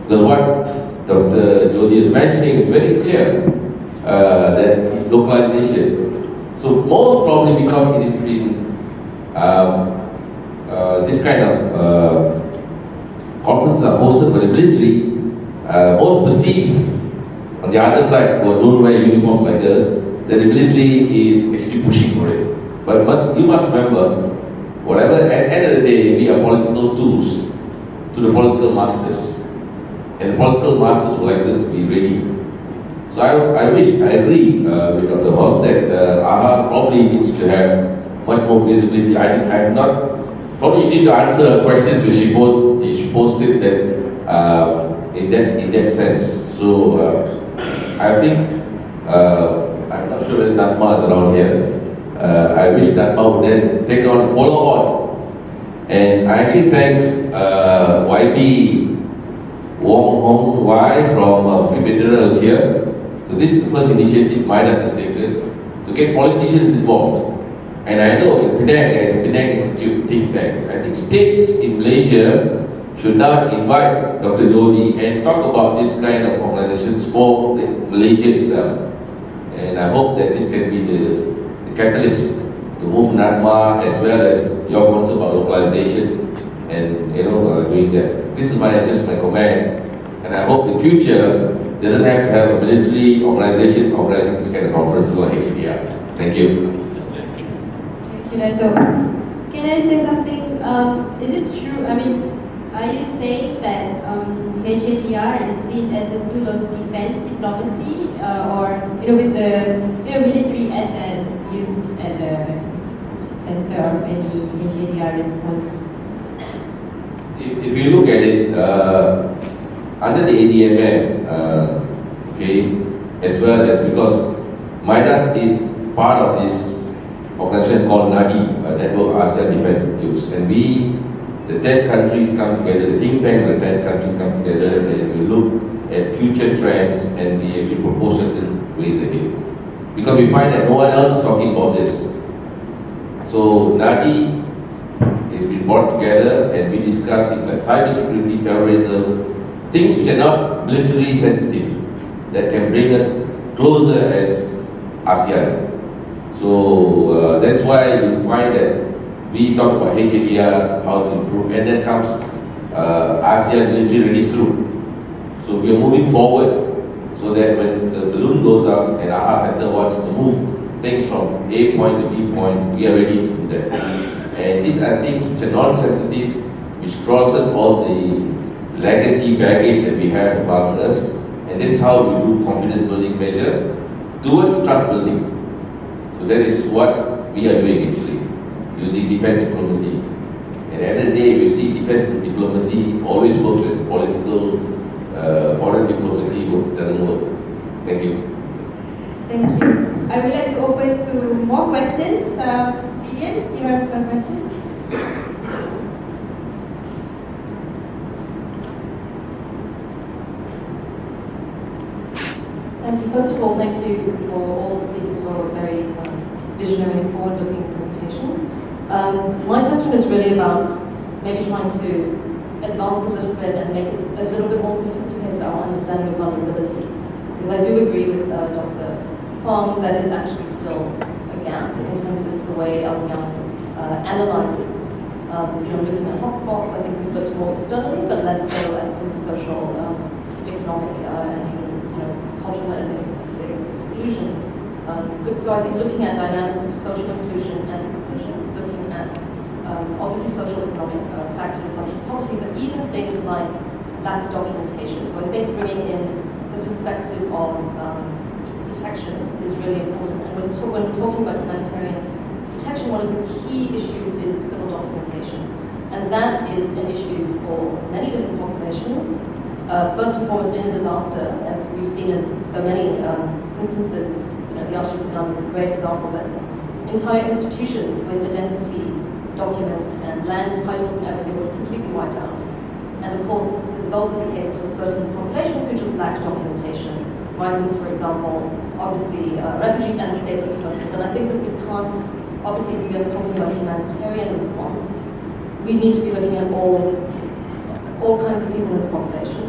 Because what Dr. Johti is mentioning is very clear, that localization. So most probably because it has been this kind of conferences are hosted by the military, most perceive on the other side who don't wear uniforms like us, that the military is actually pushing for it. But you must remember, whatever, at the end of the day, we are political tools to the political masters. And the political masters would like us to be ready. So I agree with Dr. Hoang that AHA probably needs to have much more visibility. I'm not, probably you need to answer questions which she posted that in that sense. So I think, I'm not sure whether NATMA is around here. I wish NATMA would then take on, follow on. And I actually thank YB Hoang Oanh from MiDAS is here. So this is the first initiative MiDAS has taken to get politicians involved. And I know in Penang, as Penang Institute think tank, I think states in Malaysia should now invite Dr. Johti and talk about this kind of organizations for Malaysia itself. And I hope that this can be the catalyst to move NATMA as well as your concept about localization and doing that. This is just my comment. And And I hope the future doesn't have to have a military organization organizing this kind of conferences on HDR. Thank you. Thank you, Dato. Can I say something? Is it true? I mean, are you saying that HDR is seen as a tool of defense diplomacy, or with the military assets used at the center of any HDR response? If you look at it, under the ADMM, okay, as well as because MIDAS is part of this organization called NADI, Network ASEAN Defense Institutes, and the 10 countries come together, the think tanks of the 10 countries come together, and we look at future trends and we actually propose certain ways ahead. Because we find that no one else is talking about this. So NADI has been brought together and we discuss things like cybersecurity, terrorism, things which are not militarily sensitive, that can bring us closer as ASEAN. So that's why you find that we talk about HDR, how to improve, and then comes ASEAN Military Readiness Group. So we are moving forward so that when the balloon goes up and our center wants to move things from A point to B point, we are ready to do that. And these are things which are non-sensitive, which crosses all the legacy baggage that we have among us. And this is how we do confidence building measure towards trust building. So that is what we are doing actually, using defense diplomacy. And every day we see defense diplomacy always works with political, foreign diplomacy doesn't work. Thank you. Thank you. I would like to open to more questions. Lilian, you have a question? Thank you. First of all, thank you for all the speakers for very visionary and forward-looking presentations. My question is really about maybe trying to advance a little bit and make it a little bit more sophisticated our understanding of vulnerability. Because I do agree with Dr. Hoang that is actually still a gap in terms of the way ASEAN analyzes. Looking at hotspots, I think we've looked more externally, but less so at the social, economic, and even cultural and exclusion. So I think looking at dynamics of social inclusion and exclusion, looking at obviously social economic factors such as poverty, but even things like lack of documentation. So I think bringing in the perspective of protection is really important. And when talking about humanitarian protection, one of the key issues is civil documentation. And that is an issue for many different populations. First and foremost, in a disaster, as we've seen in so many instances, the Aishah tsunami is a great example that entire institutions with identity documents and land titles and everything were completely wiped out. And of course, this is also the case for certain populations who just lack documentation. Migrants, for example, obviously refugees and stateless persons. And I think that we can't, obviously, if we are talking about humanitarian response, we need to be looking at all kinds of people in the population.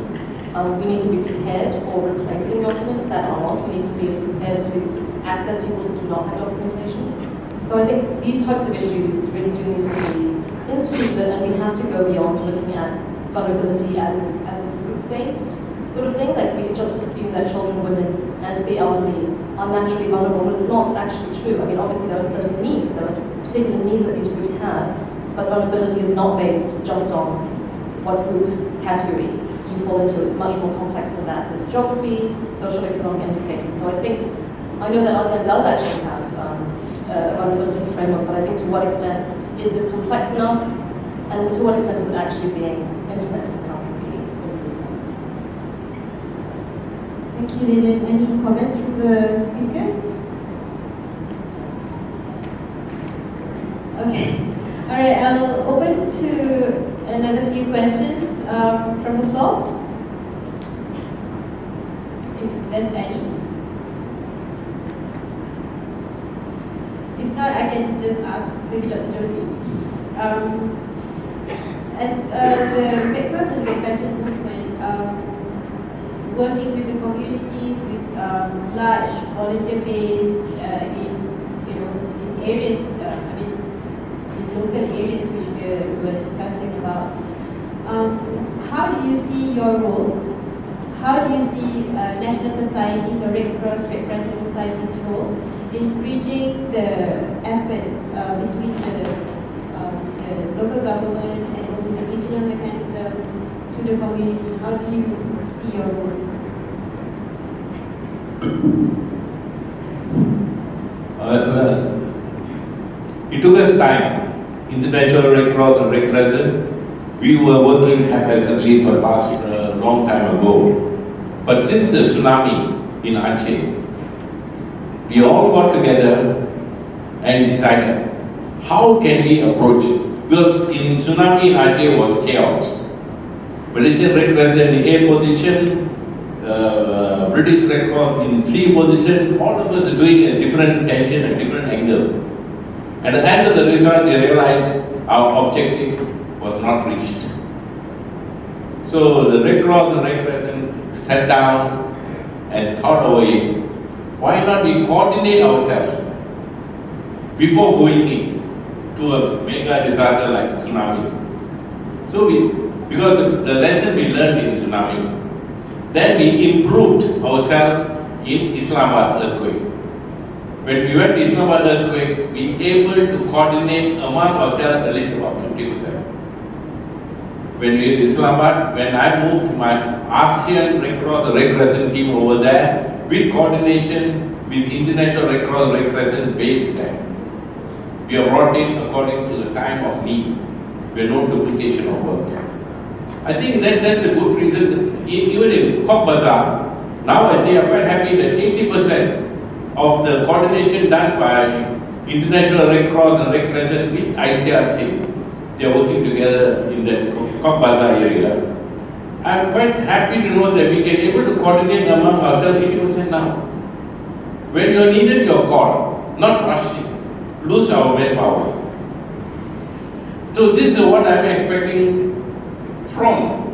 We need to be prepared for replacing documents that are lost. We need to be prepared to access people who do not have documentation. So I think these types of issues really do need to be instituted, and we have to go beyond looking at vulnerability as a group-based sort of thing. Like we just assume that children, women, and the elderly are naturally vulnerable, but it's not actually true. I mean, obviously there are certain needs, there are particular needs that these groups have, but vulnerability is not based just on what group category you fall into. It's much more complex than that. There's geography, social economic indicators. So I know that ASEAN does actually have a vulnerability framework, but I think to what extent is it complex enough, and to what extent is it actually being implemented and how can we improve that? Thank you, Lilian. Any comments from the speakers? Okay. All right, I'll open to another few questions from the floor, if there's any. If not, I can just ask maybe Dr. Johti. As the Red Cross and Red Crescent movement, working with the communities, with large volunteer-based in areas, these local areas which we were discussing about. How do you see your role how do you see national societies or Red Cross, Red Crescent societies' role in bridging the efforts between the local government and also the regional mechanism to the community? How do you see your role? It took us time. International Red Cross and Red Crescent, we were working haphazardly for the past long time ago. But since the tsunami in Aceh, we all got together and decided, how can we approach? Because in tsunami in Aceh was chaos. Malaysian Red Crescent in A position, British Red Cross in C position, all of us are doing a different tension and different angle. At the end of the result, we realized our objective was not reached. So the Red Cross and Red Crescent sat down and thought of a way. Why not we coordinate ourselves before going in to a mega disaster like tsunami? So because the lesson we learned in tsunami, then we improved ourselves in Islamabad earthquake. When we went to Islamabad earthquake, we were able to coordinate among ourselves at least about 50%. When we in Islamabad, when I moved my ASEAN Red Cross, Red Crescent team over there, with coordination with International Red Cross, Red Crescent based there. We are brought in according to the time of need. There is no duplication of work. I think that's a good reason. Even in Cox's Bazar, now I say I'm quite happy that 80% of the coordination done by International Red Cross and Red Crescent with ICRC, they are working together in the Cox's Bazar area. I'm quite happy to know that we can able to coordinate among ourselves 80% now. When you are needed, you are called, not rushing, lose our manpower. So this is what I'm expecting from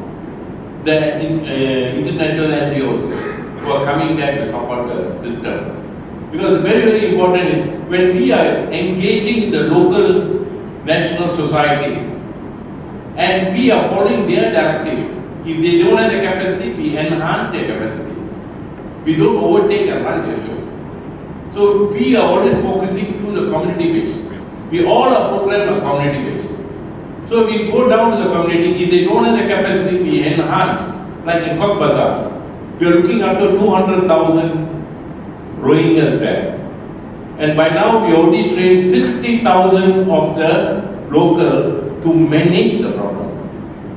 the international NGOs who are coming there to support the system. Because very, very important is when we are engaging the local national society and we are following their directive. If they don't have the capacity, we enhance their capacity. We don't overtake and run their show. So we are always focusing to the community base. We all are programmed on community base. So we go down to the community. If they don't have the capacity, we enhance. Like in Cox's Bazar, we are looking after 200,000 Rohingyas there. And by now we already trained 60,000 of the local to manage the problem.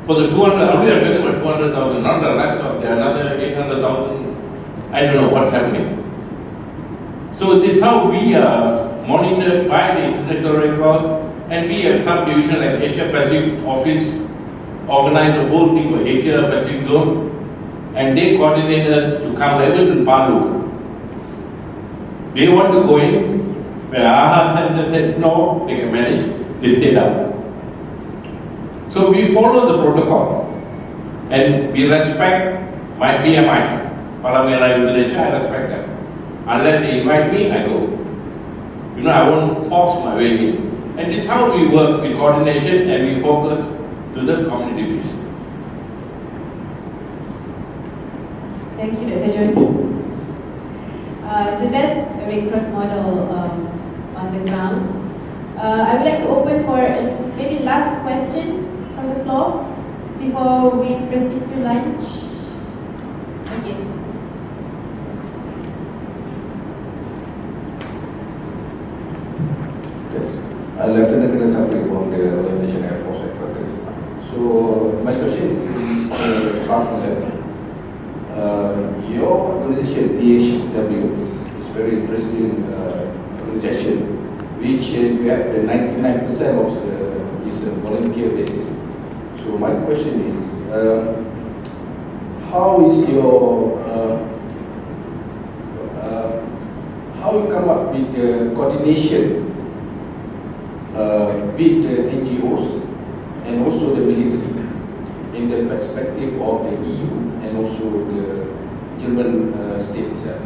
For the 200, only I'm talking about 200,000, not the rest of the another 800,000. I don't know what's happening. So this is how we are monitored by the International Red Cross, and we have some division like Asia Pacific Office, organize a whole thing for Asia Pacific Zone, and they coordinate us to come even in Palu. They want to go in, when AHA Center said no, they can manage, they stayed out. So we follow the protocol and we respect my PMI, Paramera Indonesia, I respect them. Unless they invite me, I go. You know, I won't force my way in. And this is how we work with coordination and we focus to the community base. Thank you, Dr. Johti. So that's a Red Cross model on the ground. I would like to open for maybe last question from the floor before we proceed to lunch. Okay. Yes. Lieutenant Colonel Sapri from the Royal Malaysian Air Force Headquarters. So my question is to Klaus Buchmuller. Your organization, THW, is very interesting organization, which you have the 99% of is a volunteer basis. So my question is, how is your how you come up with the coordination with the NGOs and also the military in the perspective of the EU and also the German state itself?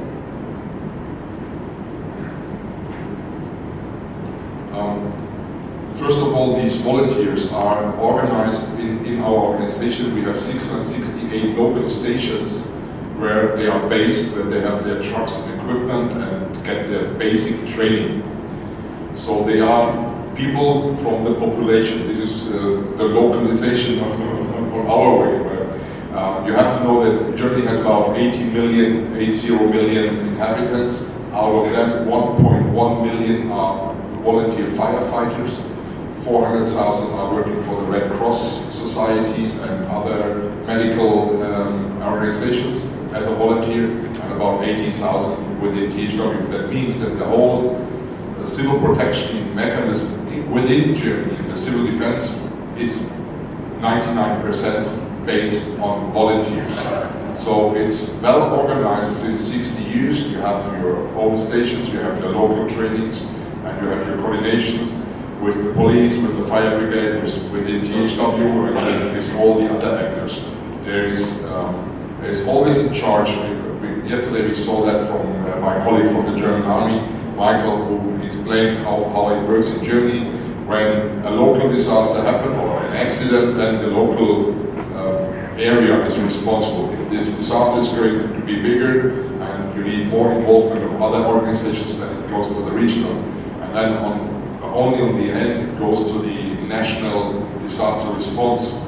First of all, these volunteers are organized in our organization. We have 668 local stations where they are based, where they have their trucks and equipment and get their basic training. So they are people from the population. This is the localization on our way. You have to know that Germany has about 80 million inhabitants. Out of them, 1.1 million are volunteer firefighters. 400,000 are working for the Red Cross societies and other medical organizations as a volunteer, and about 80,000 within THW. That means that the whole civil protection mechanism within Germany, the civil defense, is 99% based on volunteers. So it's well organized since 60 years. You have your own stations, you have your local trainings, and you have your coordinations with the police, with the fire brigade, within THW, and with all the other actors. There is always in charge. Yesterday we saw that from my colleague from the German army, Michael, who explained how it works in Germany. When a local disaster happens or an accident, then the local area is responsible. If this disaster is going to be bigger and you need more involvement of other organizations, then it goes to the regional. And then only on the end it goes to the national disaster response.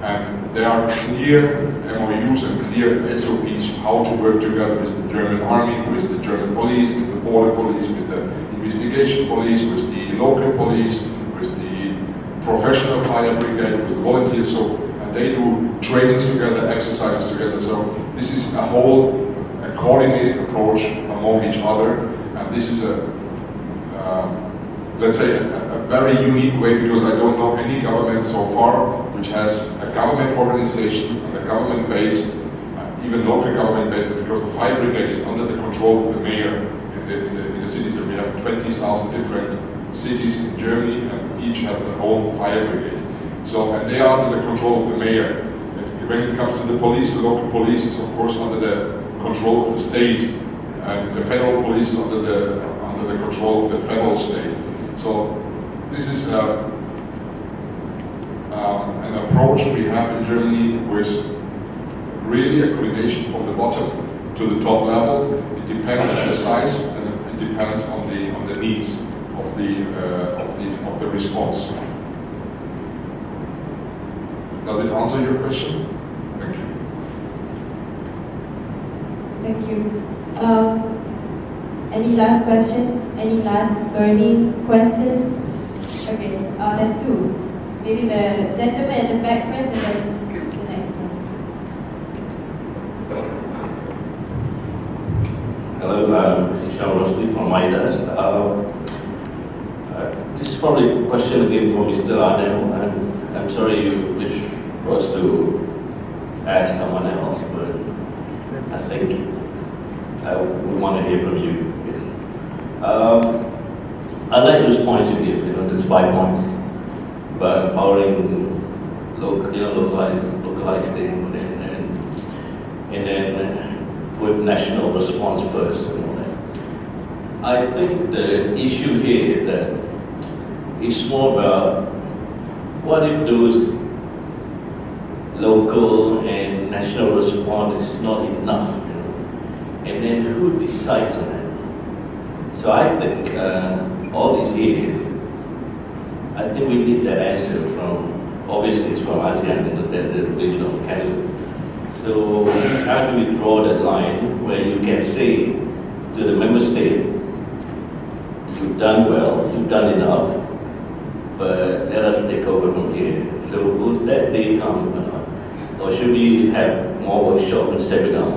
And there are clear MOUs and clear SOPs how to work together with the German army, with the German police, with the border police, with the investigation police, with the local police, with the professional fire brigade, with the volunteers. So, and they do trainings together, exercises together. So this is a whole coordinated approach among each other. And this is let's say, a very unique way, because I don't know any government so far which has a government organization and a government-based, even local government-based, because the fire brigade is under the control of the mayor in the cities. And we have 20,000 different cities in Germany, and each have their own fire brigade. So, and they are under the control of the mayor. And when it comes to the police, the local police is of course under the control of the state, and the federal police is under the control of the federal state. So this is an approach we have in Germany with really a coordination from the bottom to the top level. It depends on the size, and it depends on the needs of the response. Does it answer your question? Thank you. Thank you. Any last questions? Any last burning questions? Okay, there's two. Maybe the gentleman at the back first, and then the next one. Hello, Aishah from MiDAS. This is probably a question again for Mr. Arnel, and I'm sorry you wish for us to ask someone else, but I think I would want to hear from you. Yes. I like those points you give, there's 5 points, but empowering localized things, and then put national response first and all that. I think the issue here is that it's more about what if those local and national response is not enough, and then who decides on that? So I think all these years, I think we need that answer from, obviously it's from ASEAN, the regional mechanism. So how do we draw that line where you can say to the member state, you've done well, you've done enough, but let us take over from here. So will that day come, or should we have more workshop and seminar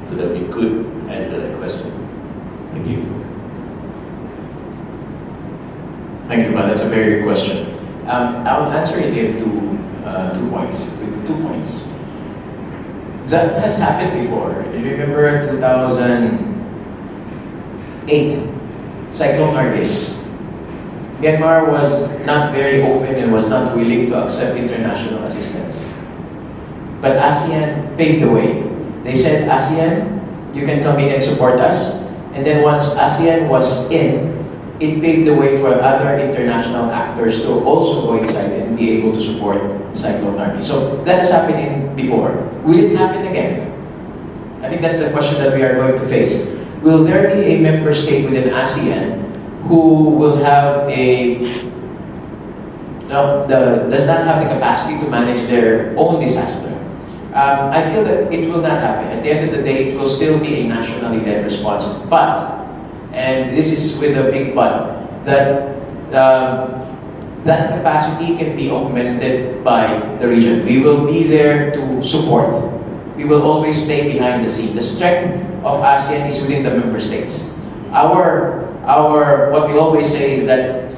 so that we could answer that question? Thank you. Thank you, but that's a very good question. I will answer it in two points. That has happened before. You remember 2008, Cyclone Nargis. Myanmar was not very open and was not willing to accept international assistance. But ASEAN paved the way. They said, ASEAN, you can come in and support us. And then once ASEAN was in, it paved the way for other international actors to also go inside and be able to support Cyclone Nargis. So that has happened before. Will it happen again? I think that's the question that we are going to face. Will there be a member state within ASEAN who will have does not have the capacity to manage their own disaster? I feel that it will not happen. At the end of the day, it will still be a nationally led response. But, and this is with a big but, that that capacity can be augmented by the region. We will be there to support. We will always stay behind the scene. The strength of ASEAN is within the member states. What we always say is that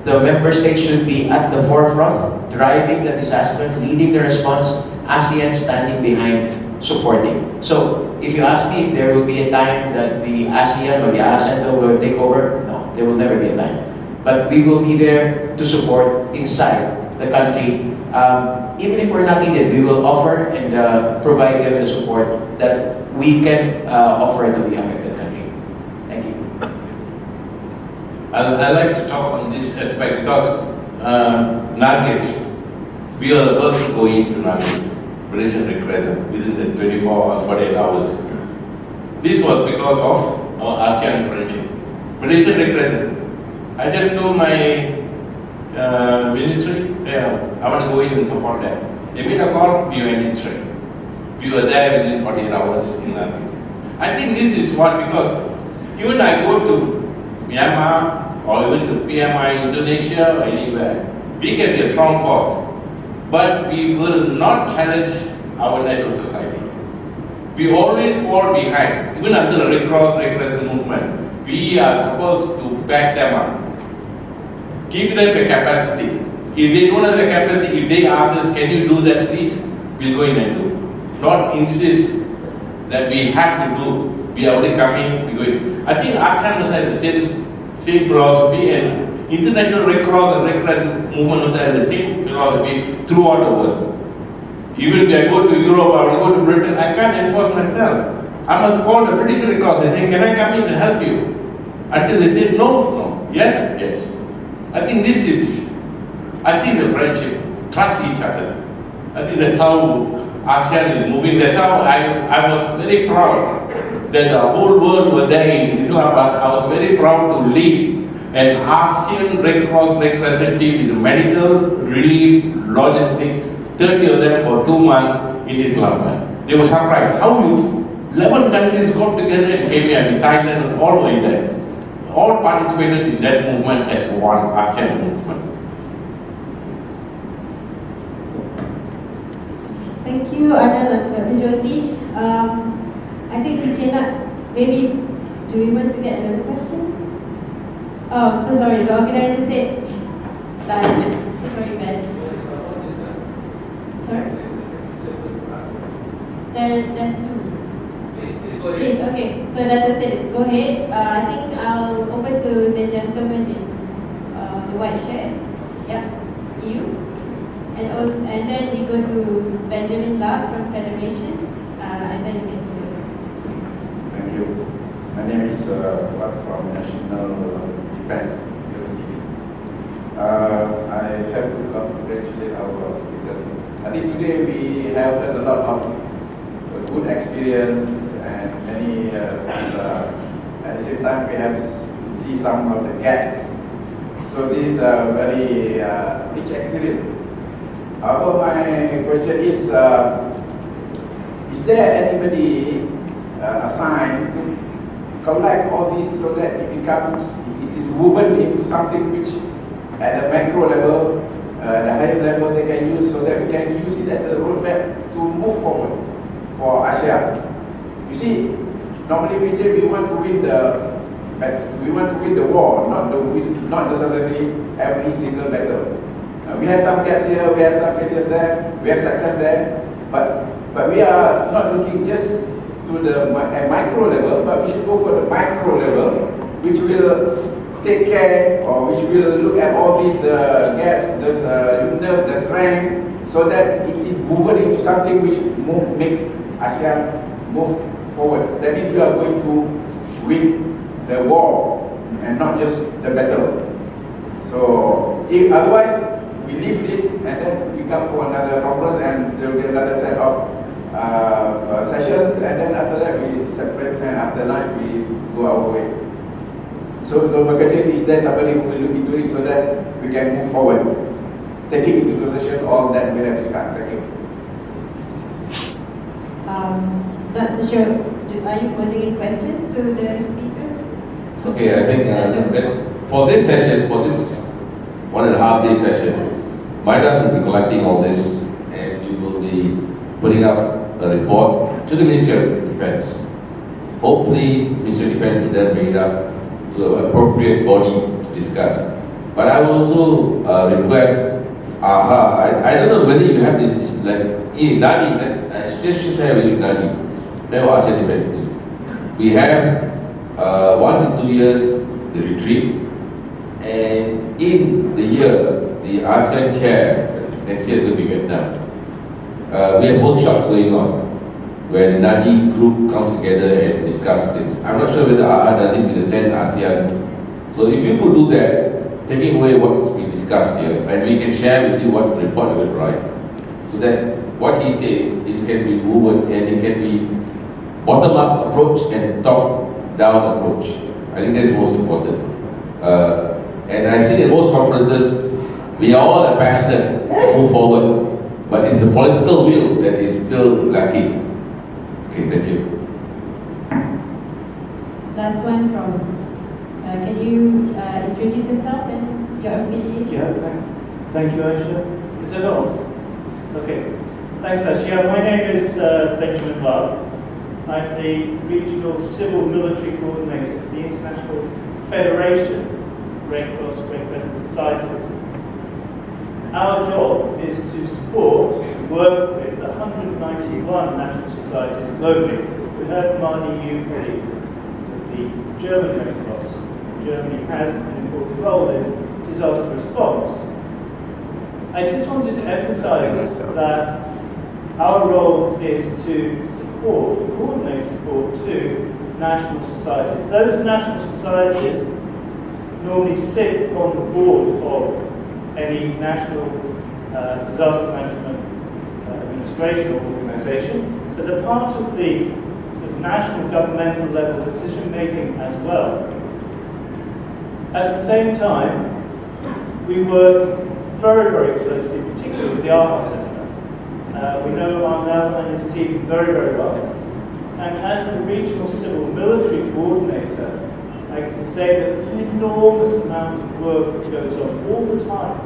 the member states should be at the forefront, driving the disaster, leading the response, ASEAN standing behind, supporting. So if you ask me if there will be a time that the ASEAN or the ASEAN will take over, no, there will never be a time. But we will be there to support inside the country. Even if we're not needed, we will offer and provide them the support that we can offer to the affected country. Thank you. I like to talk on this aspect because Nargis, we are the first to go into Nargis, Malaysian Red Crescent, within the 24 or 48 hours. This was because of our ASEAN friendship. Malaysian Red Crescent. I just told my ministry, I want to go in and support them. They made a call, we went in straight. We were there within 48 hours in Nargis. I think this is what, because even I go to Myanmar or even to PMI, Indonesia or anywhere, we can be a strong force. But we will not challenge our national society. We always fall behind. Even under the Red Cross, Red Crescent movement, we are supposed to back them up. Give them the capacity. If they don't have the capacity, if they ask us, can you do that, please, we'll go in and do. Not insist that we have to do. We are already coming, we go in. I think ASEAN also has the same philosophy, and International Red Cross and Red Crescent movement also has the same philosophy throughout the world. Even if I go to Europe or I go to Britain, I can't enforce myself. I must call the British Red Cross and say, can I come in and help you? Until they say, no, no, yes, yes. I think this is, the friendship, trust each other. I think that's how ASEAN is moving. That's how I was very proud that the whole world was there in Islamabad. I was very proud to lead an ASEAN Red Cross Red Crescent team with medical, relief, logistics, 30 of them for 2 months in Islamabad. They were surprised. How 11 countries got together and came here, and Thailand was all over there. All participated in that movement as one ASEAN movement. Thank you, Arnel and Dr. Johti. I think we cannot, maybe, do we want to get another question? Oh, so sorry, the organizer said, so sorry, Ben. Sorry? There's two. Please, okay, so Dr. said, go ahead. I think I'll open to the gentleman in the white shirt. Yeah, you. And then we go to Benjamin last from Federation, and then you can close. Thank you. My name is from National Defense University. I have to congratulate our speakers. I think today we have had a lot of good experience and many, at the same time we have see some of the gaps. So this is a very rich experience. However, my question is there anybody assigned to collect all this so that it is woven into something which at the macro level, the highest level they can use so that we can use it as a roadmap to move forward for Asia. You see, normally we say we want to win the war, not necessarily every single battle. We have some gaps here, we have some failures there, we have success there, but we are not looking just to the micro level, but we should go for the micro level, which will take care, or which will look at all these gaps, those uniqueness, the strength, so that it is woven into something which makes ASEAN move forward. That means we are going to win the war and not just the battle. So, if otherwise we leave this and then we come for another conference and there will be another set of sessions, and then after that we separate, and after night we go our way. So my question is there somebody who will look into it so that we can move forward, taking into consideration all that we have discussed. Thank you. Not so sure. Are you posing a question to the speakers? Okay, I think for this session, for this 1.5 day session, MiDAS will be collecting all this, and we will be putting up a report to the Ministry of Defence. Hopefully, Ministry of Defence will then bring it up to an appropriate body to discuss. But I will also request AHA, I don't know whether you have this like, in Nadi, let's just share with you Nadi, no ASEAN Defence. We have once in 2 years the retreat, and in the year, the ASEAN chair, next year is going to be Vietnam. We have workshops going on where the Nadi group comes together and discuss things. I'm not sure whether AHA does it with the 10 ASEAN. So if you could do that, taking away what's been discussed here, and we can share with you what report we will write, so that what he says, it can be moved and it can be bottom-up approach and top-down approach. I think that's most important. And I've seen in most conferences, we are all passionate to move forward, but it's the political will that is still lacking. Okay, thank you. Last one from, can you introduce yourself and your affiliation? Yeah, thank you, Aishah. Is it on? Okay. Thanks, Aishah. Yeah, my name is Benjamin Love. I'm the Regional Civil Military Coordinator for the International Federation of Red Cross Red Crescent Societies. Our job is to support and work with the 191 national societies globally. We heard from our EU colleague, for instance, that the German Red Cross. Germany has an important role in disaster response. I just wanted to emphasize that our role is to support, coordinate support to national societies. Those national societies normally sit on the board of any national disaster management administration or organization. So they're part of the sort of national governmental level decision making as well. At the same time, we work very, very closely, particularly with the AHA Centre. We know Arnel and his team very, very well. And as the Regional Civil Military Coordinator, I can say that there's an enormous amount of work that goes on all the time.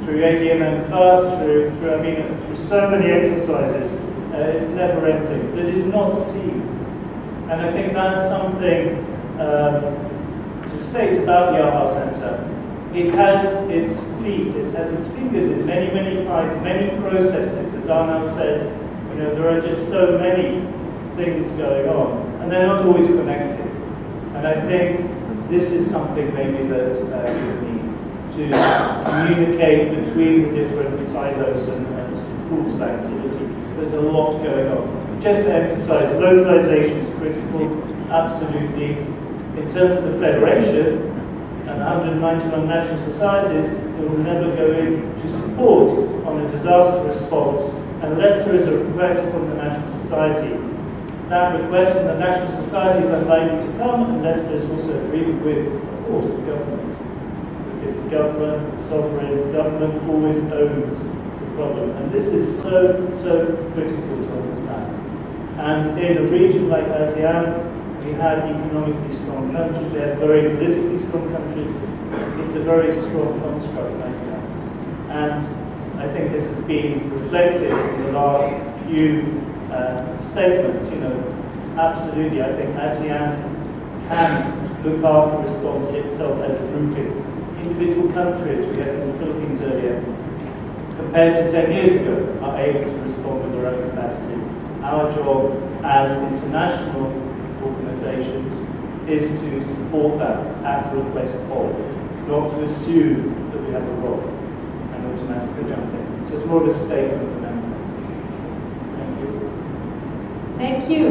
Through ADMM Plus, through Amin, through so many exercises, it's never ending. That is not seen. And I think that's something to state about the AHA Centre. It has its feet, it has its fingers in many, many pies, many processes. As Arnel said, you know, there are just so many things going on, and they're not always connected. And I think this is something maybe that is a need to communicate between the different silos and pools of activity. There's a lot going on. Just to emphasize, localization is critical, absolutely. In terms of the Federation, and 191 national societies, that will never go in to support on a disaster response unless there is a request from the national society. That request from the national society is unlikely to come unless there's also agreement with, of course, the government. Because the government, the sovereign government, always owns the problem. And this is so critical to understand. And in a region like ASEAN, we have economically strong countries, we have very politically strong countries. It's a very strong construct, ASEAN. And I think this has been reflected in the last few statements. You know, absolutely, I think ASEAN can look after response itself as a grouping. Individual countries, we had from the Philippines earlier, compared to 10 years ago, are able to respond with their own capacities. Our job as international organizations is to support that at the request of, not to assume that we have a role and automatically jump in. So it's more of a statement than anything. Thank you. Thank you.